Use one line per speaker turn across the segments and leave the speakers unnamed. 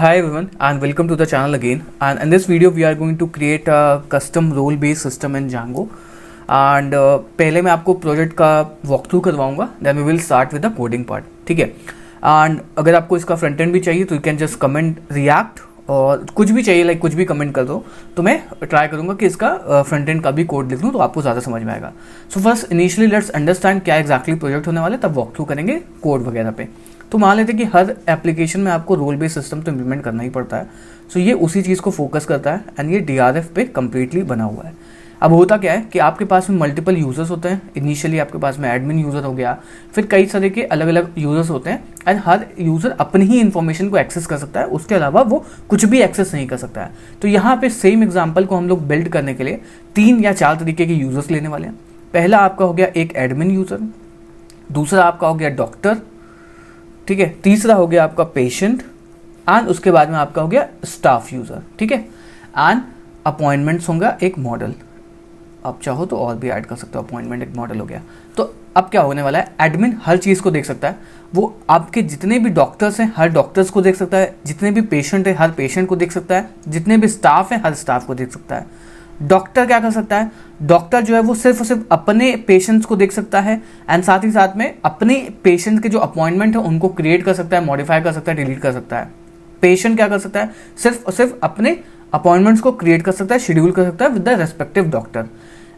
Hi everyone and welcome to the channel again, and in this video we are going to create a custom role based system in Django and पहले मैं आपको project का walk through करवाऊंगा, then we will start with the coding part. ठीक है. And अगर आपको इसका फ्रंट एंड भी चाहिए तो you can just comment react और कुछ भी चाहिए लाइक कुछ भी कमेंट कर दो, तो मैं ट्राई करूंगा कि इसका फ्रंट एंड का भी कोड लिख लूँ तो आपको ज़्यादा समझ में आएगा. So first initially let's understand क्या एक्जैक्टली प्रोजेक्ट होने वाला है, तब वॉक थ्रू करेंगे कोड वगैरह पे. तो मान लेते हैं कि हर एप्लीकेशन में आपको रोल बेस्ड सिस्टम तो इम्प्लीमेंट करना ही पड़ता है. सो ये उसी चीज़ को फोकस करता है एंड ये DRF पे कम्प्लीटली बना हुआ है. अब होता क्या है कि आपके पास में मल्टीपल यूजर्स होते हैं. इनिशियली आपके पास में एडमिन यूज़र हो गया, फिर कई तरह के अलग अलग यूजर्स होते हैं एंड हर यूज़र अपनी ही इन्फॉर्मेशन को एक्सेस कर सकता है, उसके अलावा वो कुछ भी एक्सेस नहीं कर सकता है. तो यहाँ पे सेम एग्जाम्पल को हम लोग बिल्ड करने के लिए 3 या 4 तरीके के यूजर्स लेने वाले हैं. पहला आपका हो गया एक एडमिन यूज़र, दूसरा आपका हो गया डॉक्टर, ठीक है, तीसरा हो गया आपका पेशेंट एंड उसके बाद में आपका हो गया स्टाफ यूज़र. ठीक है. एंड अपॉइंटमेंट्स होगा एक मॉडल, आप चाहो तो और भी ऐड कर सकते हो. अपॉइंटमेंट एक मॉडल हो गया. तो अब क्या होने वाला है, एडमिन हर चीज़ को देख सकता है. वो आपके जितने भी डॉक्टर्स हैं हर डॉक्टर्स को देख सकता है, जितने भी पेशेंट हैं हर पेशेंट को देख सकता है, जितने भी स्टाफ हैं हर स्टाफ को देख सकता है. डॉक्टर क्या कर सकता है, डॉक्टर जो है वो सिर्फ और सिर्फ अपने पेशेंट्स को देख सकता है एंड साथ ही साथ में अपने पेशेंट के जो अपॉइंटमेंट है उनको क्रिएट कर सकता है, मॉडिफाई कर सकता है, डिलीट कर सकता है. पेशेंट क्या कर सकता है, सिर्फ और सिर्फ अपने अपॉइंटमेंट्स को क्रिएट कर सकता है, शेड्यूल कर सकता है with the respective doctor.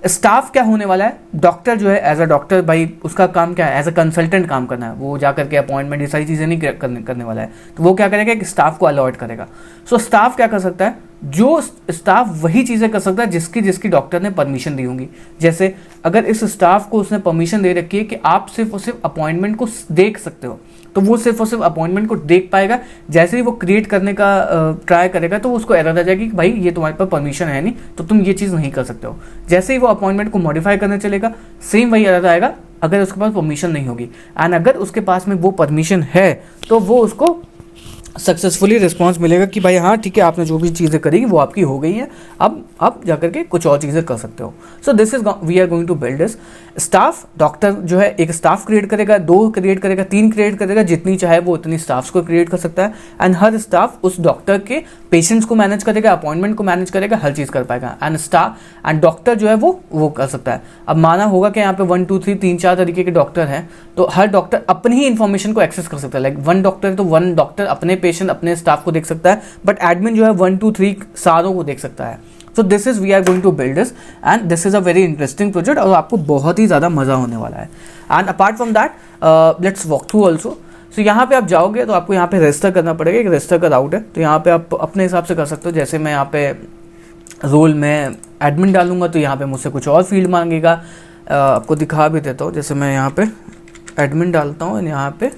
Staff क्या होने वाला है, डॉक्टर जो है एज अ डॉक्टर भाई उसका काम क्या है, एज अ कंसल्टेंट काम करना है. वो जा करके अपॉइंटमेंट ये सारी चीज़ें नहीं करने वाला है. तो वो क्या करेगा कि स्टाफ को अलॉट करेगा. सो स्टाफ क्या कर सकता है, जो स्टाफ वही चीज़ें कर सकता है जिसकी जिसकी डॉक्टर ने परमिशन दी होंगी. जैसे अगर इस स्टाफ को उसने परमिशन दे रखी है कि आप सिर्फ और सिर्फ अपॉइंटमेंट को देख सकते हो, तो वो सिर्फ और सिर्फ अपॉइंटमेंट को देख पाएगा. जैसे ही वो क्रिएट करने का ट्राई करेगा तो उसको एरर आ जाएगी कि भाई ये तुम्हारे पास परमिशन है नहीं, तो तुम ये चीज़ नहीं कर सकते हो. जैसे ही वो अपॉइंटमेंट को मॉडिफाई करने चलेगा सेम वही एरर आएगा अगर उसके पास परमिशन नहीं होगी. एंड अगर उसके पास में वो परमिशन है तो वो उसको सक्सेसफुली रिस्पॉन्स मिलेगा कि भाई हाँ ठीक है, आपने जो भी चीज़ें करी वो आपकी हो गई हैं, अब जाकर के कुछ और चीज़ें कर सकते हो. So this is we are going to build this. Staff doctor जो है एक स्टाफ क्रिएट करेगा, 2 क्रिएट करेगा, 3 क्रिएट करेगा, जितनी चाहे वो उतनी स्टाफ्स को क्रिएट कर सकता है. एंड हर स्टाफ उस डॉक्टर के पेशेंट्स को मैनेज करेगा, अपॉइंटमेंट को मैनेज करेगा, हर चीज़ कर पाएगा. एंड डॉक्टर जो है वो कर सकता है. अब माना होगा कि यहाँ पे 1 2 3 3 4 तरीके के डॉक्टर हैं, तो हर डॉक्टर अपनी ही इन्फॉर्मेशन को एक्सेस कर सकता है. लाइक 1 डॉक्टर तो 1 डॉक्टर अपने पेशेंट अपने स्टाफ को देख सकता है, बट एडमिन जो है 1 2 3 सारों को देख सकता है. So this is we are going to build this and this is a very interesting project और आपको बहुत ही ज़्यादा मज़ा होने वाला है. And apart from that let's walk through also. So यहाँ पे आप जाओगे तो आपको यहाँ पे रजिस्टर करना पड़ेगा. एक रजिस्टर का राउट है, तो यहाँ पे आप अपने हिसाब से कर सकते हो. जैसे मैं यहाँ पे रोल में एडमिन डालूंगा तो यहाँ पे मुझसे कुछ और फील्ड मांगेगा. आपको दिखा भी देता हूँ. जैसे मैं यहाँ पे एडमिन डालता हूँ एंड यहाँ पे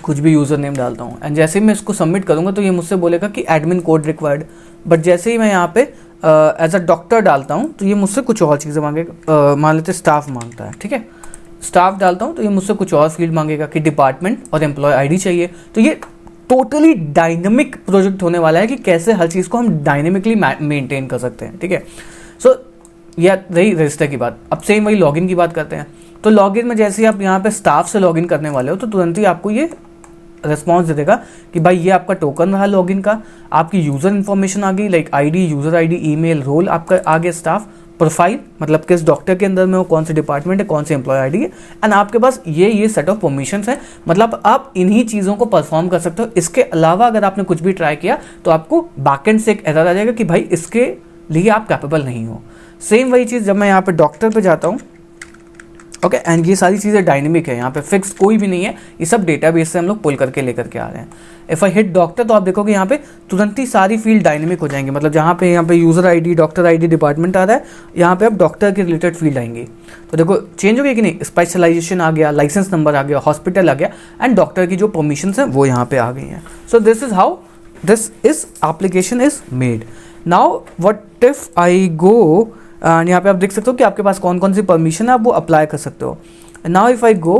कुछ भी यूज़र नेम डालता हूँ एंड जैसे ही मैं इसको सबमिट करूँगा तो ये मुझसे बोलेगा कि एडमिन कोड रिक्वायर्ड. बट जैसे ही मैं यहाँ पे एज अ डॉक्टर डालता हूँ तो ये मुझसे कुछ और चीज़ें मांगेगा. मान लेते स्टाफ मांगता है, ठीक है, स्टाफ डालता हूँ तो ये मुझसे कुछ और फील्ड मांगेगा कि डिपार्टमेंट और एम्प्लॉय ID चाहिए. तो ये टोटली डायनेमिक प्रोजेक्ट होने वाला है कि कैसे हर चीज़ को हम डायनेमिकली मेंटेन कर सकते हैं. ठीक है. सो यह रही रजिस्टर की बात. अब सेम वही लॉगिन की बात करते हैं. तो लॉगिन में जैसे ही आप यहाँ पे स्टाफ से लॉगिन करने वाले हो तो तुरंत ही आपको ये रिस्पॉन्स दे देगा कि भाई ये आपका टोकन रहा लॉगिन का, आपकी यूज़र इन्फॉर्मेशन आ गई like ID, user ID, email, role आपका आ गया, स्टाफ प्रोफाइल मतलब किस डॉक्टर के अंदर में हो, कौन से डिपार्टमेंट है, कौन से एम्प्लॉय ID है, एंड आपके पास ये सेट ऑफ परमिशंस है. मतलब आप इन्हीं चीज़ों को परफॉर्म कर सकते हो. इसके अलावा अगर आपने कुछ भी ट्राई किया तो आपको बैकएंड से एक एरर आ जाएगा कि भाई इसके लिए आप कैपेबल नहीं हो. सेम वही चीज़ जब मैं यहाँ पे डॉक्टर पे जाता हूँ, ओके, एंड ये सारी चीज़ें डायनेमिक है, यहाँ पे फिक्स कोई भी नहीं है, ये सब डेटाबेस से हम लोग पुल करके लेकर के आ रहे हैं. इफ़ आई हिट डॉक्टर तो आप देखोगे यहाँ पे तुरंत ही सारी फील्ड डायनेमिक हो जाएंगी. मतलब यहाँ पे user ID, doctor ID, department आ रहा है, यहाँ पे अब डॉक्टर के रिलेटेड फील्ड आएंगी. तो देखो चेंज हो गया कि नहीं, स्पेशलाइजेशन आ गया, लाइसेंस नंबर आ गया, हॉस्पिटल आ गया एंड डॉक्टर की जो परमिशंस हैं वो यहाँ पे आ गई हैं. सो this is how this is application is made. Now what if I go and यहाँ पे आप देख सकते हो कि आपके पास कौन कौन सी परमिशन है, आप वो अप्लाई कर सकते हो. Now if I go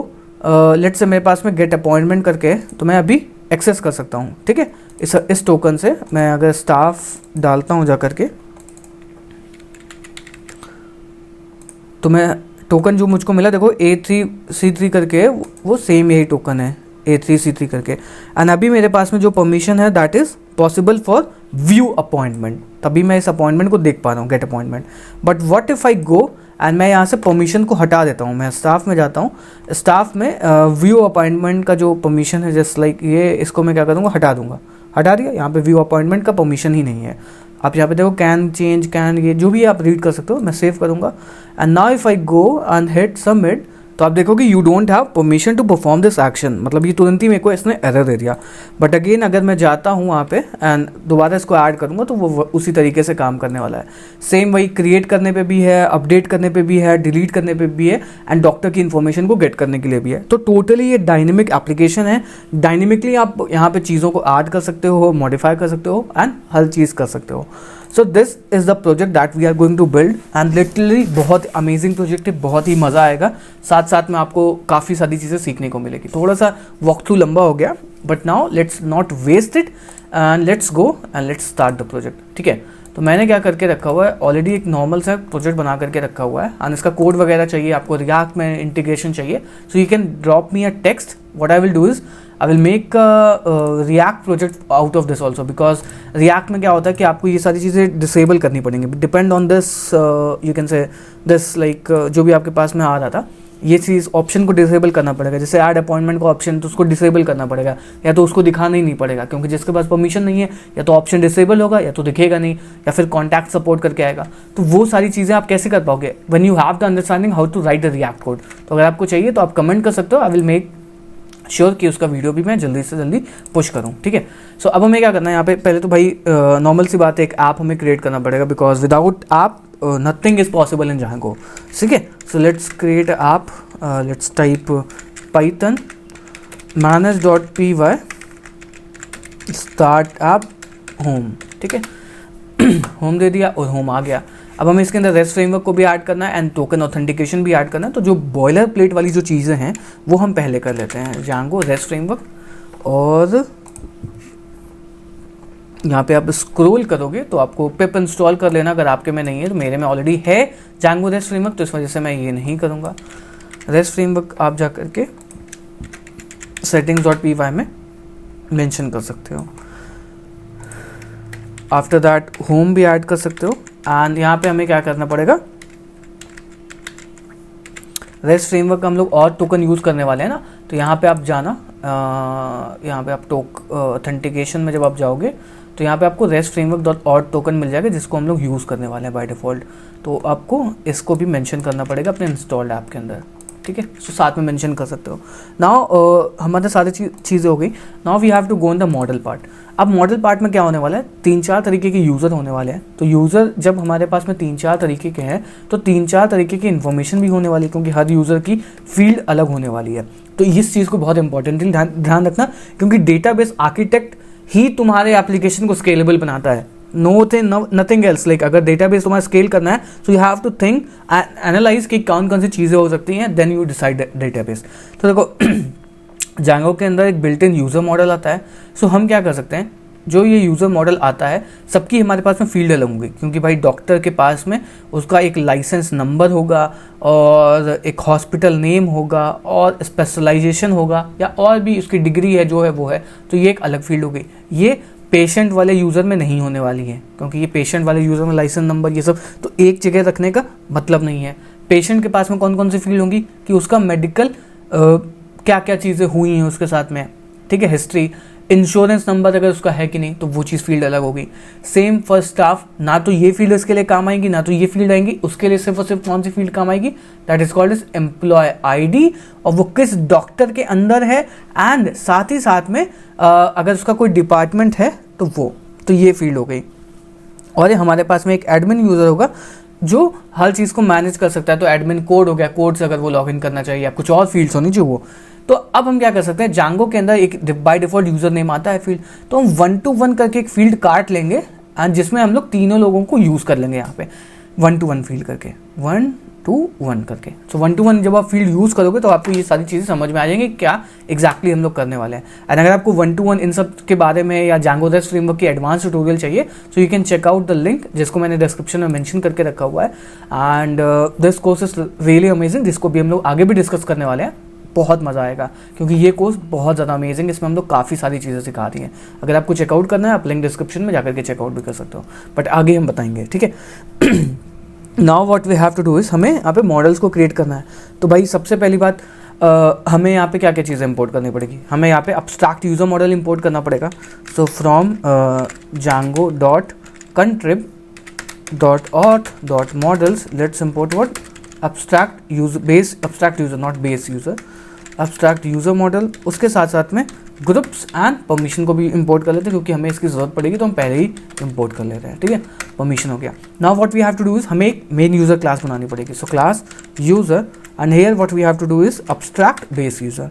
let's say मेरे पास में गेट अपॉइंटमेंट करके तो मैं अभी एक्सेस कर सकता हूँ. ठीक है. इस टोकन से मैं अगर स्टाफ डालता हूँ जा करके तो मैं टोकन जो मुझको मिला देखो A3C3 करके वो सेम यही टोकन है. A3C3 करके। एंड अभी मेरे पास में जो परमिशन है that is possible for view appointment, तभी मैं इस अपॉइंटमेंट को देख पा रहा हूँ, get appointment. But what if I go and मैं यहाँ से परमिशन को हटा देता हूँ, मैं स्टाफ में जाता हूँ, स्टाफ में व्यू अपॉइंटमेंट का जो परमिशन है जस्ट लाइक ये, इसको मैं क्या करूँगा, हटा दूंगा। हटा दिया, यहाँ पे व्यू अपॉइंटमेंट का परमिशन ही नहीं है। आप यहाँ पे देखो कैन चेंज, कैन ये जो भी आप रीड कर सकते हो, मैं सेव करूँगा। And now if I go and hit submit, तो आप देखोगे you don't have permission to perform this action, मतलब ये तुरंत ही मेरे को इसने एरर दे दिया। बट अगेन अगर मैं जाता हूँ वहाँ पे एंड दोबारा इसको ऐड करूँगा तो वो उसी तरीके से काम करने वाला है। सेम वही क्रिएट करने पे भी है, अपडेट करने पे भी है, डिलीट करने पे भी है एंड डॉक्टर की इन्फॉर्मेशन को गेट करने के लिए भी है। तो टोटली ये डायनेमिक एप्लीकेशन है। डायनेमिकली आप यहाँ पे चीज़ों को ऐड कर सकते हो, मॉडिफाई कर सकते हो एंड हर चीज़ कर सकते हो। So this is the project that we are going to build and literally बहुत अमेजिंग प्रोजेक्ट है, बहुत ही मज़ा आएगा। साथ साथ में आपको काफ़ी सारी चीज़ें सीखने को मिलेगी। थोड़ा सा वॉक थ्रू लंबा हो गया, but now let's not waste it and let's go and let's start the project. ठीक है, तो मैंने क्या करके रखा हुआ है, ऑलरेडी एक नॉर्मल सा प्रोजेक्ट बना करके रखा हुआ है एंड इसका कोड वगैरह चाहिए आपको, रिएक्ट में इंटीग्रेशन चाहिए। So you can drop me a text, what I will do is I will make react project out of this also, because react में क्या होता है कि आपको ये सारी चीज़ें डिसेबल करनी पड़ेंगी, depend on this you can से दिस लाइक जो भी आपके पास में आ रहा था, ये चीज़ ऑप्शन को डिसेबल करना पड़ेगा। जैसे ऐड अपॉइंटमेंट का ऑप्शन, तो उसको डिसेबल करना पड़ेगा, या तो उसको दिखाना ही नहीं पड़ेगा, क्योंकि जिसके पास परमिशन नहीं है या तो ऑप्शन डिसेबल होगा या तो दिखेगा नहीं, या फिर कॉन्टैक्ट सपोर्ट करके आएगा। तो वो सारी चीज़ें आप कैसे कर पाओगे when you have the understanding how to write the React code. तो अगर आपको चाहिए तो आप कमेंट कर सकते हो, आई विल मेक श्योर कि उसका वीडियो भी मैं जल्दी से जल्दी पुश करूँ। ठीक है, सो अब हमें क्या करना है यहाँ पे, पहले तो भाई नॉर्मल सी बात है, एक ऐप हमें क्रिएट करना पड़ेगा, because without app nothing is possible in Django. ठीक है, so let's create a app, let's type python manage.py start app home. ठीक है, होम दे दिया और होम आ गया। अब हमें इसके अंदर रेस्ट फ्रेमवर्क को भी ऐड करना है एंड टोकन ऑथेंटिकेशन भी ऐड करना है। तो जो बॉयलर प्लेट वाली जो चीज़ें हैं वो हम पहले कर लेते हैं, जांगो रेस्ट फ्रेमवर्क। और यहाँ पे आप स्क्रॉल करोगे तो आपको पिप इंस्टॉल कर लेना अगर आपके में नहीं है, तो मेरे में ऑलरेडी है जांगो रेस्ट फ्रेमवर्क, तो इस वजह से मैं ये नहीं करूँगा। रेस्ट फ्रेमवर्क आप जा करके settings.py में मेंशन कर सकते हो। आफ्टर दैट होम भी ऐड कर सकते हो एंड यहाँ पे हमें क्या करना पड़ेगा, रेस्ट फ्रेमवर्क का हम लोग और टोकन यूज़ करने वाले हैं ना, तो यहाँ पे आप जाना, यहाँ पे आप ऑथेंटिकेशन में जब आप जाओगे तो यहाँ पे आपको रेस्ट फ्रेमवर्क डॉट और टोकन मिल जाएगा, जिसको हम लोग यूज़ करने वाले हैं बाय डिफ़ॉल्ट। तो आपको इसको भी मेंशन करना पड़ेगा अपने इंस्टॉल्ड ऐप के अंदर। ठीक है, सो साथ में मेंशन कर सकते हो। नाउ हमारे सारी चीज़ें हो गई। Now we have to go in the model part. अब मॉडल पार्ट में क्या होने वाला है, 3-4 तरीके के यूज़र होने वाले हैं। तो यूज़र जब हमारे पास में 3-4 तरीके के हैं तो 3-4 तरीके की इन्फॉर्मेशन भी होने वाली है, क्योंकि हर यूज़र की फील्ड अलग होने वाली है। तो इस चीज़ को बहुत इंपॉर्टेंटली ध्यान रखना, क्योंकि डेटाबेस आर्किटेक्ट ही तुम्हारे एप्लीकेशन को स्केलेबल बनाता है, नथिंग एल्स। लाइक अगर डेटाबेस तुम्हारा स्केल करना है so you have to think analyse कि कौन कौन सी चीज़ें हो सकती हैं, देन यू डिसाइड डेटाबेस। तो देखो जांगो के अंदर एक बिल्ट इन यूज़र मॉडल आता है। सो हम क्या कर सकते हैं, जो ये यूज़र मॉडल आता है सबकी हमारे पास में फील्ड अलग होंगी, क्योंकि भाई डॉक्टर के पास में उसका एक लाइसेंस नंबर होगा और एक हॉस्पिटल नेम होगा और स्पेशलाइजेशन होगा, या और भी उसकी डिग्री है जो है वो है, तो ये एक अलग फील्ड हो गई। ये पेशेंट वाले यूज़र में नहीं होने वाली है, क्योंकि ये पेशेंट वाले यूज़र में लाइसेंस नंबर ये सब तो एक जगह रखने का मतलब नहीं है। पेशेंट के पास में कौन कौन सी फील्ड होंगी कि उसका मेडिकल क्या क्या चीज़ें हुई हैं उसके साथ में, ठीक है, हिस्ट्री, इंश्योरेंस नंबर अगर उसका है कि नहीं, तो वो चीज़ फील्ड अलग होगी। सेम फॉर स्टाफ, ना तो ये फील्ड इसके लिए काम आएगी ना तो ये फील्ड आएंगी, उसके लिए सिर्फ और सिर्फ कौन सी फील्ड काम आएगी, that is called is employ ID, और वो किस डॉक्टर के अंदर है, एंड साथ ही साथ में अगर उसका कोई डिपार्टमेंट है तो वो, तो ये फील्ड हो गई। और ये हमारे पास में एक एडमिन यूज़र होगा जो हर चीज़ को मैनेज कर सकता है, तो एडमिन कोड हो गया, कोड से अगर वो लॉगिन करना चाहिए या कुछ और फील्ड्स होनी चाहिए वो। तो अब हम क्या कर सकते हैं, जांगो के अंदर एक बाय डिफॉल्ट यूजर नेम आता है फील्ड, तो हम 1-to-1 करके एक फील्ड काट लेंगे एंड जिसमें हम लोग तीनों लोगों को यूज कर लेंगे यहाँ पे 1-to-1 फील्ड करके, 1-to-1 करके। तो 1-to-1 जब आप फील्ड यूज करोगे तो आपको ये सारी चीज़ें समझ में आ जाएंगी क्या एग्जैक्टली हम लोग करने वाले हैं। एंड अगर आपको 1-to-1 इन सब के बारे में या जांगो रेस्ट फ्रेमवर्क की एडवांस ट्यूटोरियल चाहिए तो you can check out the link जिसको मैंने डिस्क्रिप्शन में मेंशन करके रखा हुआ है। And this course is really amazing, जिसको भी हम लोग आगे भी डिस्कस करने वाले हैं। बहुत मज़ा आएगा, क्योंकि ये कोर्स बहुत ज़्यादा अमेजिंग है। इसमें हम लोग काफ़ी सारी चीज़ें सिखा रही हैं। अगर आपको चेकआउट करना है आप लिंक डिस्क्रिप्शन में जाकर के चेकआउट भी कर सकते हो, बट आगे हम बताएंगे, ठीक है। Now what we have to do is, हमें यहाँ पे मॉडल्स को क्रिएट करना है। तो भाई सबसे पहली बात, हमें यहाँ पे क्या क्या चीज़ें इंपोर्ट करनी पड़ेगी। हमें यहाँ पे अब्स्ट्रैक्ट यूज़र मॉडल इंपोर्ट करना पड़ेगा। So from Django dot contrib dot auth dot models let's import what, abstract user base, abstract user not base user, abstract user model. उसके साथ साथ में ग्रुप्स एंड परमिशन को भी इंपोर्ट कर लेते हैं, क्योंकि हमें इसकी ज़रूरत पड़ेगी तो हम पहले ही इंपोर्ट कर लेते हैं, ठीक है। परमिशन हो गया। Now what we have to do is, हमें एक मेन यूज़र क्लास बनानी पड़ेगी। So class user and here what we have to do is abstract base user.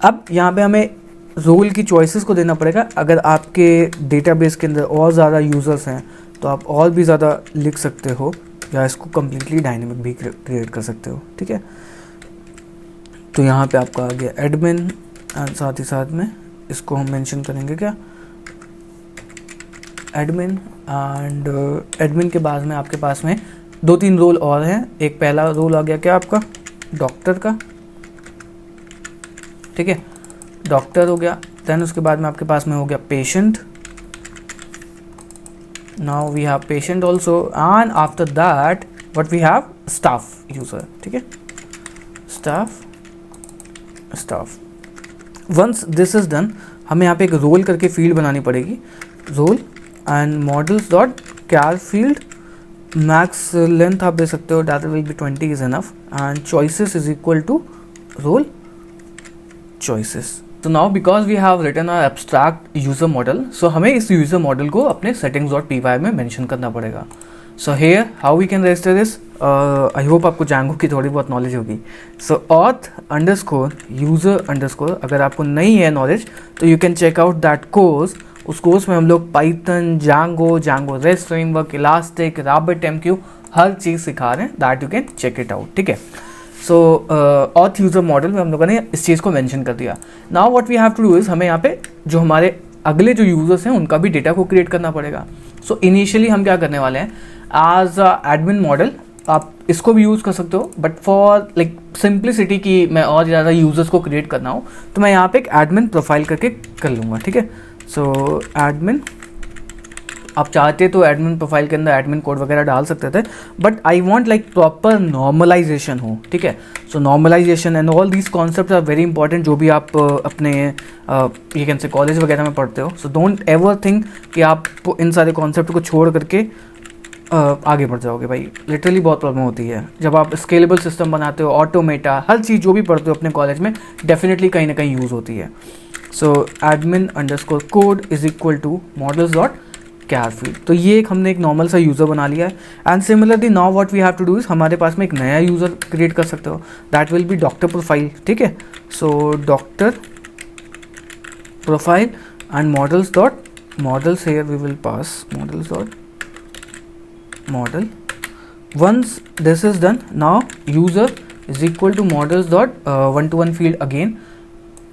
अब यहाँ पे हमें रोल की चॉइसेस को देना पड़ेगा। अगर आपके डेटाबेस के अंदर और ज़्यादा यूज़र्स हैं तो आप और भी ज़्यादा लिख सकते हो, या इसको कम्प्लीटली डायनेमिक भी क्रिएट कर सकते हो, ठीक है। तो यहाँ पे आपका आ गया एडमिन, एंड साथ ही साथ में इसको हम मेंशन करेंगे क्या, एडमिन। एंड एडमिन के बाद में आपके पास में 2-3 रोल और हैं। एक पहला रोल आ गया क्या आपका, डॉक्टर का, ठीक है, डॉक्टर हो गया। देन उसके बाद में आपके पास में हो गया patient. Now we have patient also, and after that what we have staff user, ठीक है, staff. Once this is done, हमें यहाँ पे एक रोल करके फील्ड बनानी पड़ेगी। Role and models dot char field, max length आप दे सकते हो, that will be 20 is enough, and choices is equal to role choices. So now because we have written our abstract user model, so हमें इस user model को अपने settings.py में mention करना पड़ेगा. So here how we can register this? I hope आपको Django की थोड़ी बहुत knowledge होगी. So auth underscore user underscore, अगर आपको नहीं है knowledge तो you can check out that course. उस कोर्स में हम लोग Python, Django REST framework, Elastic, RabbitMQ हर चीज़ सिखा रहे हैं. That you can check it out, ठीक है. सो ऑथ यूज़र मॉडल में हम लोगों ने इस चीज़ को मेंशन कर दिया. Now what we have to do is, हमें यहाँ पे जो हमारे अगले जो यूज़र्स हैं उनका भी डेटा को क्रिएट करना पड़ेगा. सो इनिशियली हम क्या करने वाले हैं, एज एडमिन मॉडल आप इसको भी यूज़ कर सकते हो, बट फॉर लाइक सिंप्लिसिटी की मैं और ज़्यादा यूज़र्स को क्रिएट करना हो तो मैं यहाँ पे एक एडमिन प्रोफाइल करके कर लूँगा, ठीक है. सो एडमिन, आप चाहते तो एडमिन प्रोफाइल के अंदर एडमिन कोड वगैरह डाल सकते थे, but I want like proper normalisation हो, ठीक है. So normalisation and all these concept are very important, जो भी आप अपने ये कैन से कॉलेज वगैरह में पढ़ते हो. सो डोंट एवर थिंक कि आप इन सारे कॉन्सेप्ट को छोड़ करके आगे बढ़ जाओगे. भाई लिटरली बहुत प्रॉब्लम होती है जब आप स्केलेबल सिस्टम बनाते हो, ऑटोमेटा, हर चीज़ जो भी पढ़ते हो अपने कॉलेज में डेफिनेटली कहीं ना कहीं यूज़ होती है. So admin underscore code is equal to models dot char field. तो ये एक हमने एक नॉर्मल सा यूज़र बना लिया है. And similarly now what we have to do is, हमारे पास में एक नया यूज़र क्रिएट कर सकते हो, that will be doctor profile, ठीक है. So doctor profile and models dot models, here we will pass models dot model. Once this is done, now user is equal to models dot one-to-one field again.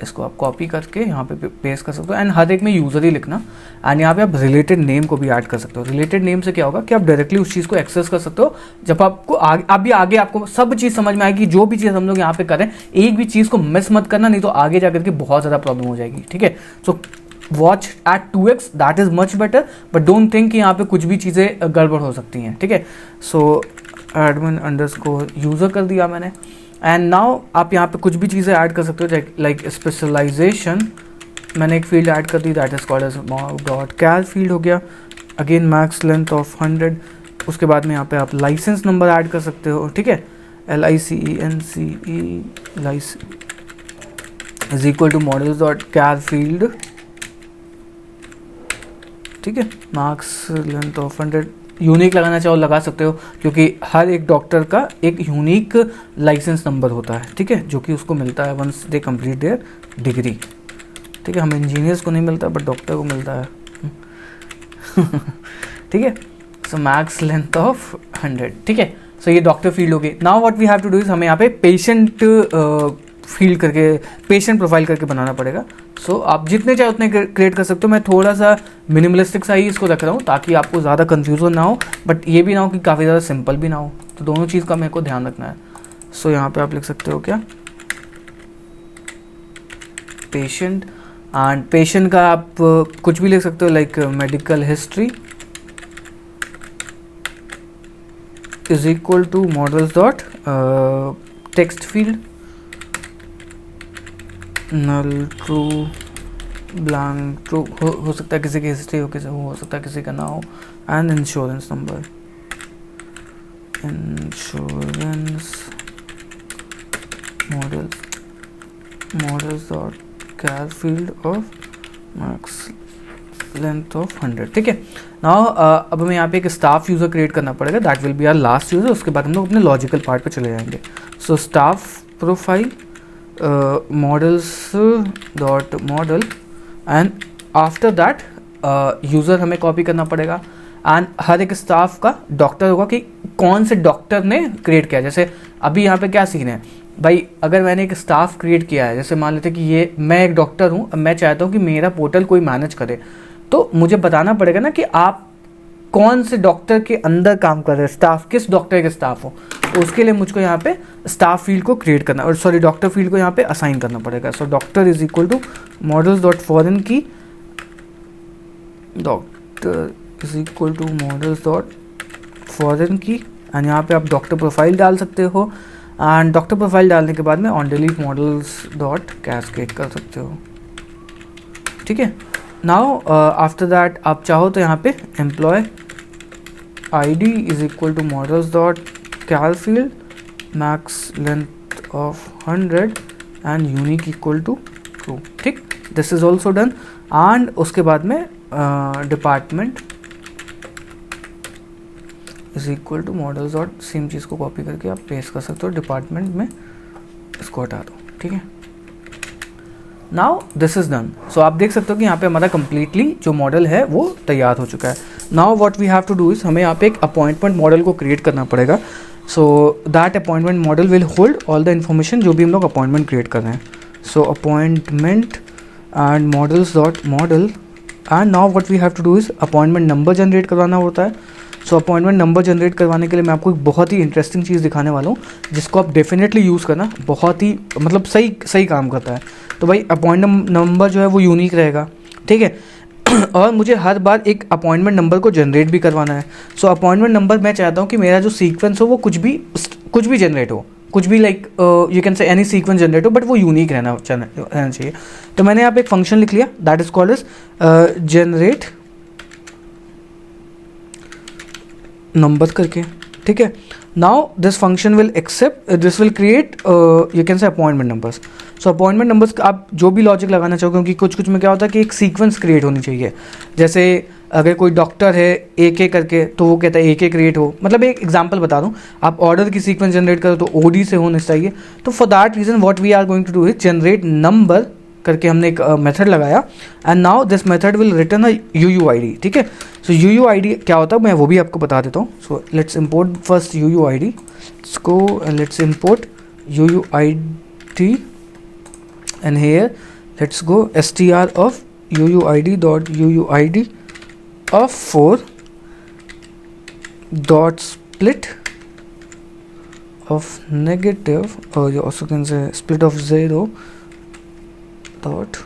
इसको आप copy करके यहाँ पे paste कर सकते हो, एंड हर एक में यूज़र ही लिखना. एंड यहाँ पे आप रिलेटेड नेम को भी ऐड कर सकते हो. रिलेटेड नेम से क्या होगा कि आप डायरेक्टली उस चीज़ को एक्सेस कर सकते हो. जब आपको आगे आपको सब चीज़ समझ में आएगी, जो भी चीज़ हम लोग यहाँ पे करें, एक भी चीज़ को मिस मत करना, नहीं तो आगे जाकर के बहुत ज़्यादा प्रॉब्लम हो जाएगी, ठीक है. So watch at 2x, that is much better, but don't think कि यहाँ पे कुछ भी चीज़ें गड़बड़ हो सकती हैं, ठीक है. सो एडमिन अंडरस्कोर यूज़र कर दिया मैंने. एंड नाउ आप यहाँ पे कुछ भी चीज़ें ऐड कर सकते हो, लाइक स्पेशलाइजेशन मैंने एक फील्ड ऐड कर दी, that is called age dot char field हो गया. Again max length of 100. उसके बाद में यहाँ पे आप लाइसेंस नंबर ऐड कर सकते हो, ठीक है. LICENCE is equal to models dot char field, ठीक है. Marks length of 100. यूनिक लगाना चाहो लगा सकते हो, क्योंकि हर एक डॉक्टर का एक यूनिक लाइसेंस नंबर होता है, ठीक है, जो कि उसको मिलता है once they complete their degree, ठीक है. हमें इंजीनियर्स को नहीं मिलता बट डॉक्टर को मिलता है, ठीक है. सो मैक्स लेंथ ऑफ 100, ठीक है. सो ये डॉक्टर फील्ड होगी. Now what we have to do is, हमें यहाँ पे पेशेंट फील्ड करके, पेशेंट प्रोफाइल करके बनाना पड़ेगा. सो आप जितने चाहे उतने क्रिएट कर सकते हो. मैं थोड़ा सा मिनिमलिस्टिक सा ही इसको रख रहा हूँ ताकि आपको ज़्यादा कन्फ्यूजन ना हो, बट ये भी ना हो कि काफ़ी ज़्यादा सिंपल भी ना हो. तो दोनों चीज़ का मेरे को ध्यान रखना है. सो यहाँ पे आप लिख सकते हो क्या, पेशेंट, एंड पेशेंट का आप कुछ भी लिख सकते हो, like medical history is equal to models dot text field null true blank true, हो सकता है किसी की हिस्ट्री हो सकता है किसी का ना हो, and insurance number, insurance models dot char field of max length of 100। ठीक है, नाउ अब हमें यहाँ पे एक स्टाफ यूज़र क्रिएट करना पड़ेगा, that will be our last user. उसके बाद हम लोग अपने लॉजिकल पार्ट पे चले जाएंगे। So staff profile models dot model, and after that user हमें कॉपी करना पड़ेगा, एंड हर एक स्टाफ का डॉक्टर होगा कि कौन से डॉक्टर ने क्रिएट किया। जैसे अभी यहाँ पे क्या सीन है भाई, अगर मैंने एक स्टाफ क्रिएट किया है, जैसे मान लेते कि ये मैं एक डॉक्टर हूँ, अब मैं चाहता हूँ कि मेरा पोर्टल कोई मैनेज करे, तो मुझे बताना पड़ेगा ना कि आप कौन से डॉक्टर के अंदर काम कर रहे हैं, स्टाफ किस डॉक्टर के स्टाफ हो। तो उसके लिए मुझको यहाँ पे स्टाफ फील्ड को क्रिएट करना, और सॉरी डॉक्टर फील्ड को यहाँ पे असाइन करना पड़ेगा। So doctor is equal to models dot foreign key, doctor is equal to models dot foreign key, and यहाँ पे आप डॉक्टर प्रोफाइल डाल सकते हो, एंड डॉक्टर प्रोफाइल डालने के बाद में on delete models dot cascade कर सकते हो। ठीक है, नाउ आफ्टर दैट आप चाहो तो यहाँ पे employ ID is equal to models dot char field max length of 100 and unique equal to true. ठीक, this is also done, and उसके बाद में department is equal to models dot, same चीज़ को कॉपी करके आप पेस्ट कर सकते हो डिपार्टमेंट में, इसको हटा दो। ठीक है, नाउ दिस इज डन। सो आप देख सकते हो कि यहाँ पे हमारा कंप्लीटली जो मॉडल है वो तैयार हो चुका है। Now what we have to do is, हमें यहाँ पे एक अपॉइंटमेंट मॉडल को क्रिएट करना पड़ेगा। So that appointment model will hold all the information जो भी हम लोग अपॉइंटमेंट क्रिएट कर रहे हैं। So appointment and models dot model, and now what we have to do is appointment number generate करवाना होता है। सो अपॉइंटमेंट नंबर जनरेट करवाने के लिए मैं आपको एक बहुत ही इंटरेस्टिंग चीज़ दिखाने वाला हूँ, जिसको आप डेफिनेटली यूज़ करना, बहुत ही मतलब सही काम करता है। तो भाई अपॉइंटमेंट नंबर जो है वो यूनिक रहेगा। ठीक है, और मुझे हर बार एक अपॉइंटमेंट नंबर को जनरेट भी करवाना है। सो अपॉइंटमेंट नंबर मैं चाहता हूँ कि मेरा जो सीक्वेंस हो वो कुछ भी जनरेट हो, कुछ भी लाइक यू कैन से एनी सीक्वेंस जनरेट हो, बट वो यूनिक रहना चाहिए। तो मैंने यहाँ पे एक फंक्शन लिख लिया, that is called as generate number करके। ठीक है, now this function will accept, this will create you can say appointment numbers. So appointment numbers आप जो भी लॉजिक लगाना चाहो, क्योंकि कुछ में क्या होता है कि एक सीक्वेंस क्रिएट होनी चाहिए। जैसे अगर कोई डॉक्टर है AK करके, तो वो कहता है AK क्रिएट हो, मतलब एक एग्जांपल बता दूं, आप ऑर्डर की सीक्वेंस जनरेट करो तो OD से होना चाहिए। तो for that reason what we are going to do is generate number करके हमने एक मेथड लगाया, and now this method will return a UUID। ठीक है, सो UUID क्या होता है मैं वो भी आपको बता देता हूँ। So let's import first UUID, let's go and let's import UUID, and here let's go str of UUID dot UUID of 4 dot split of negative, or you also can say split of 0 dot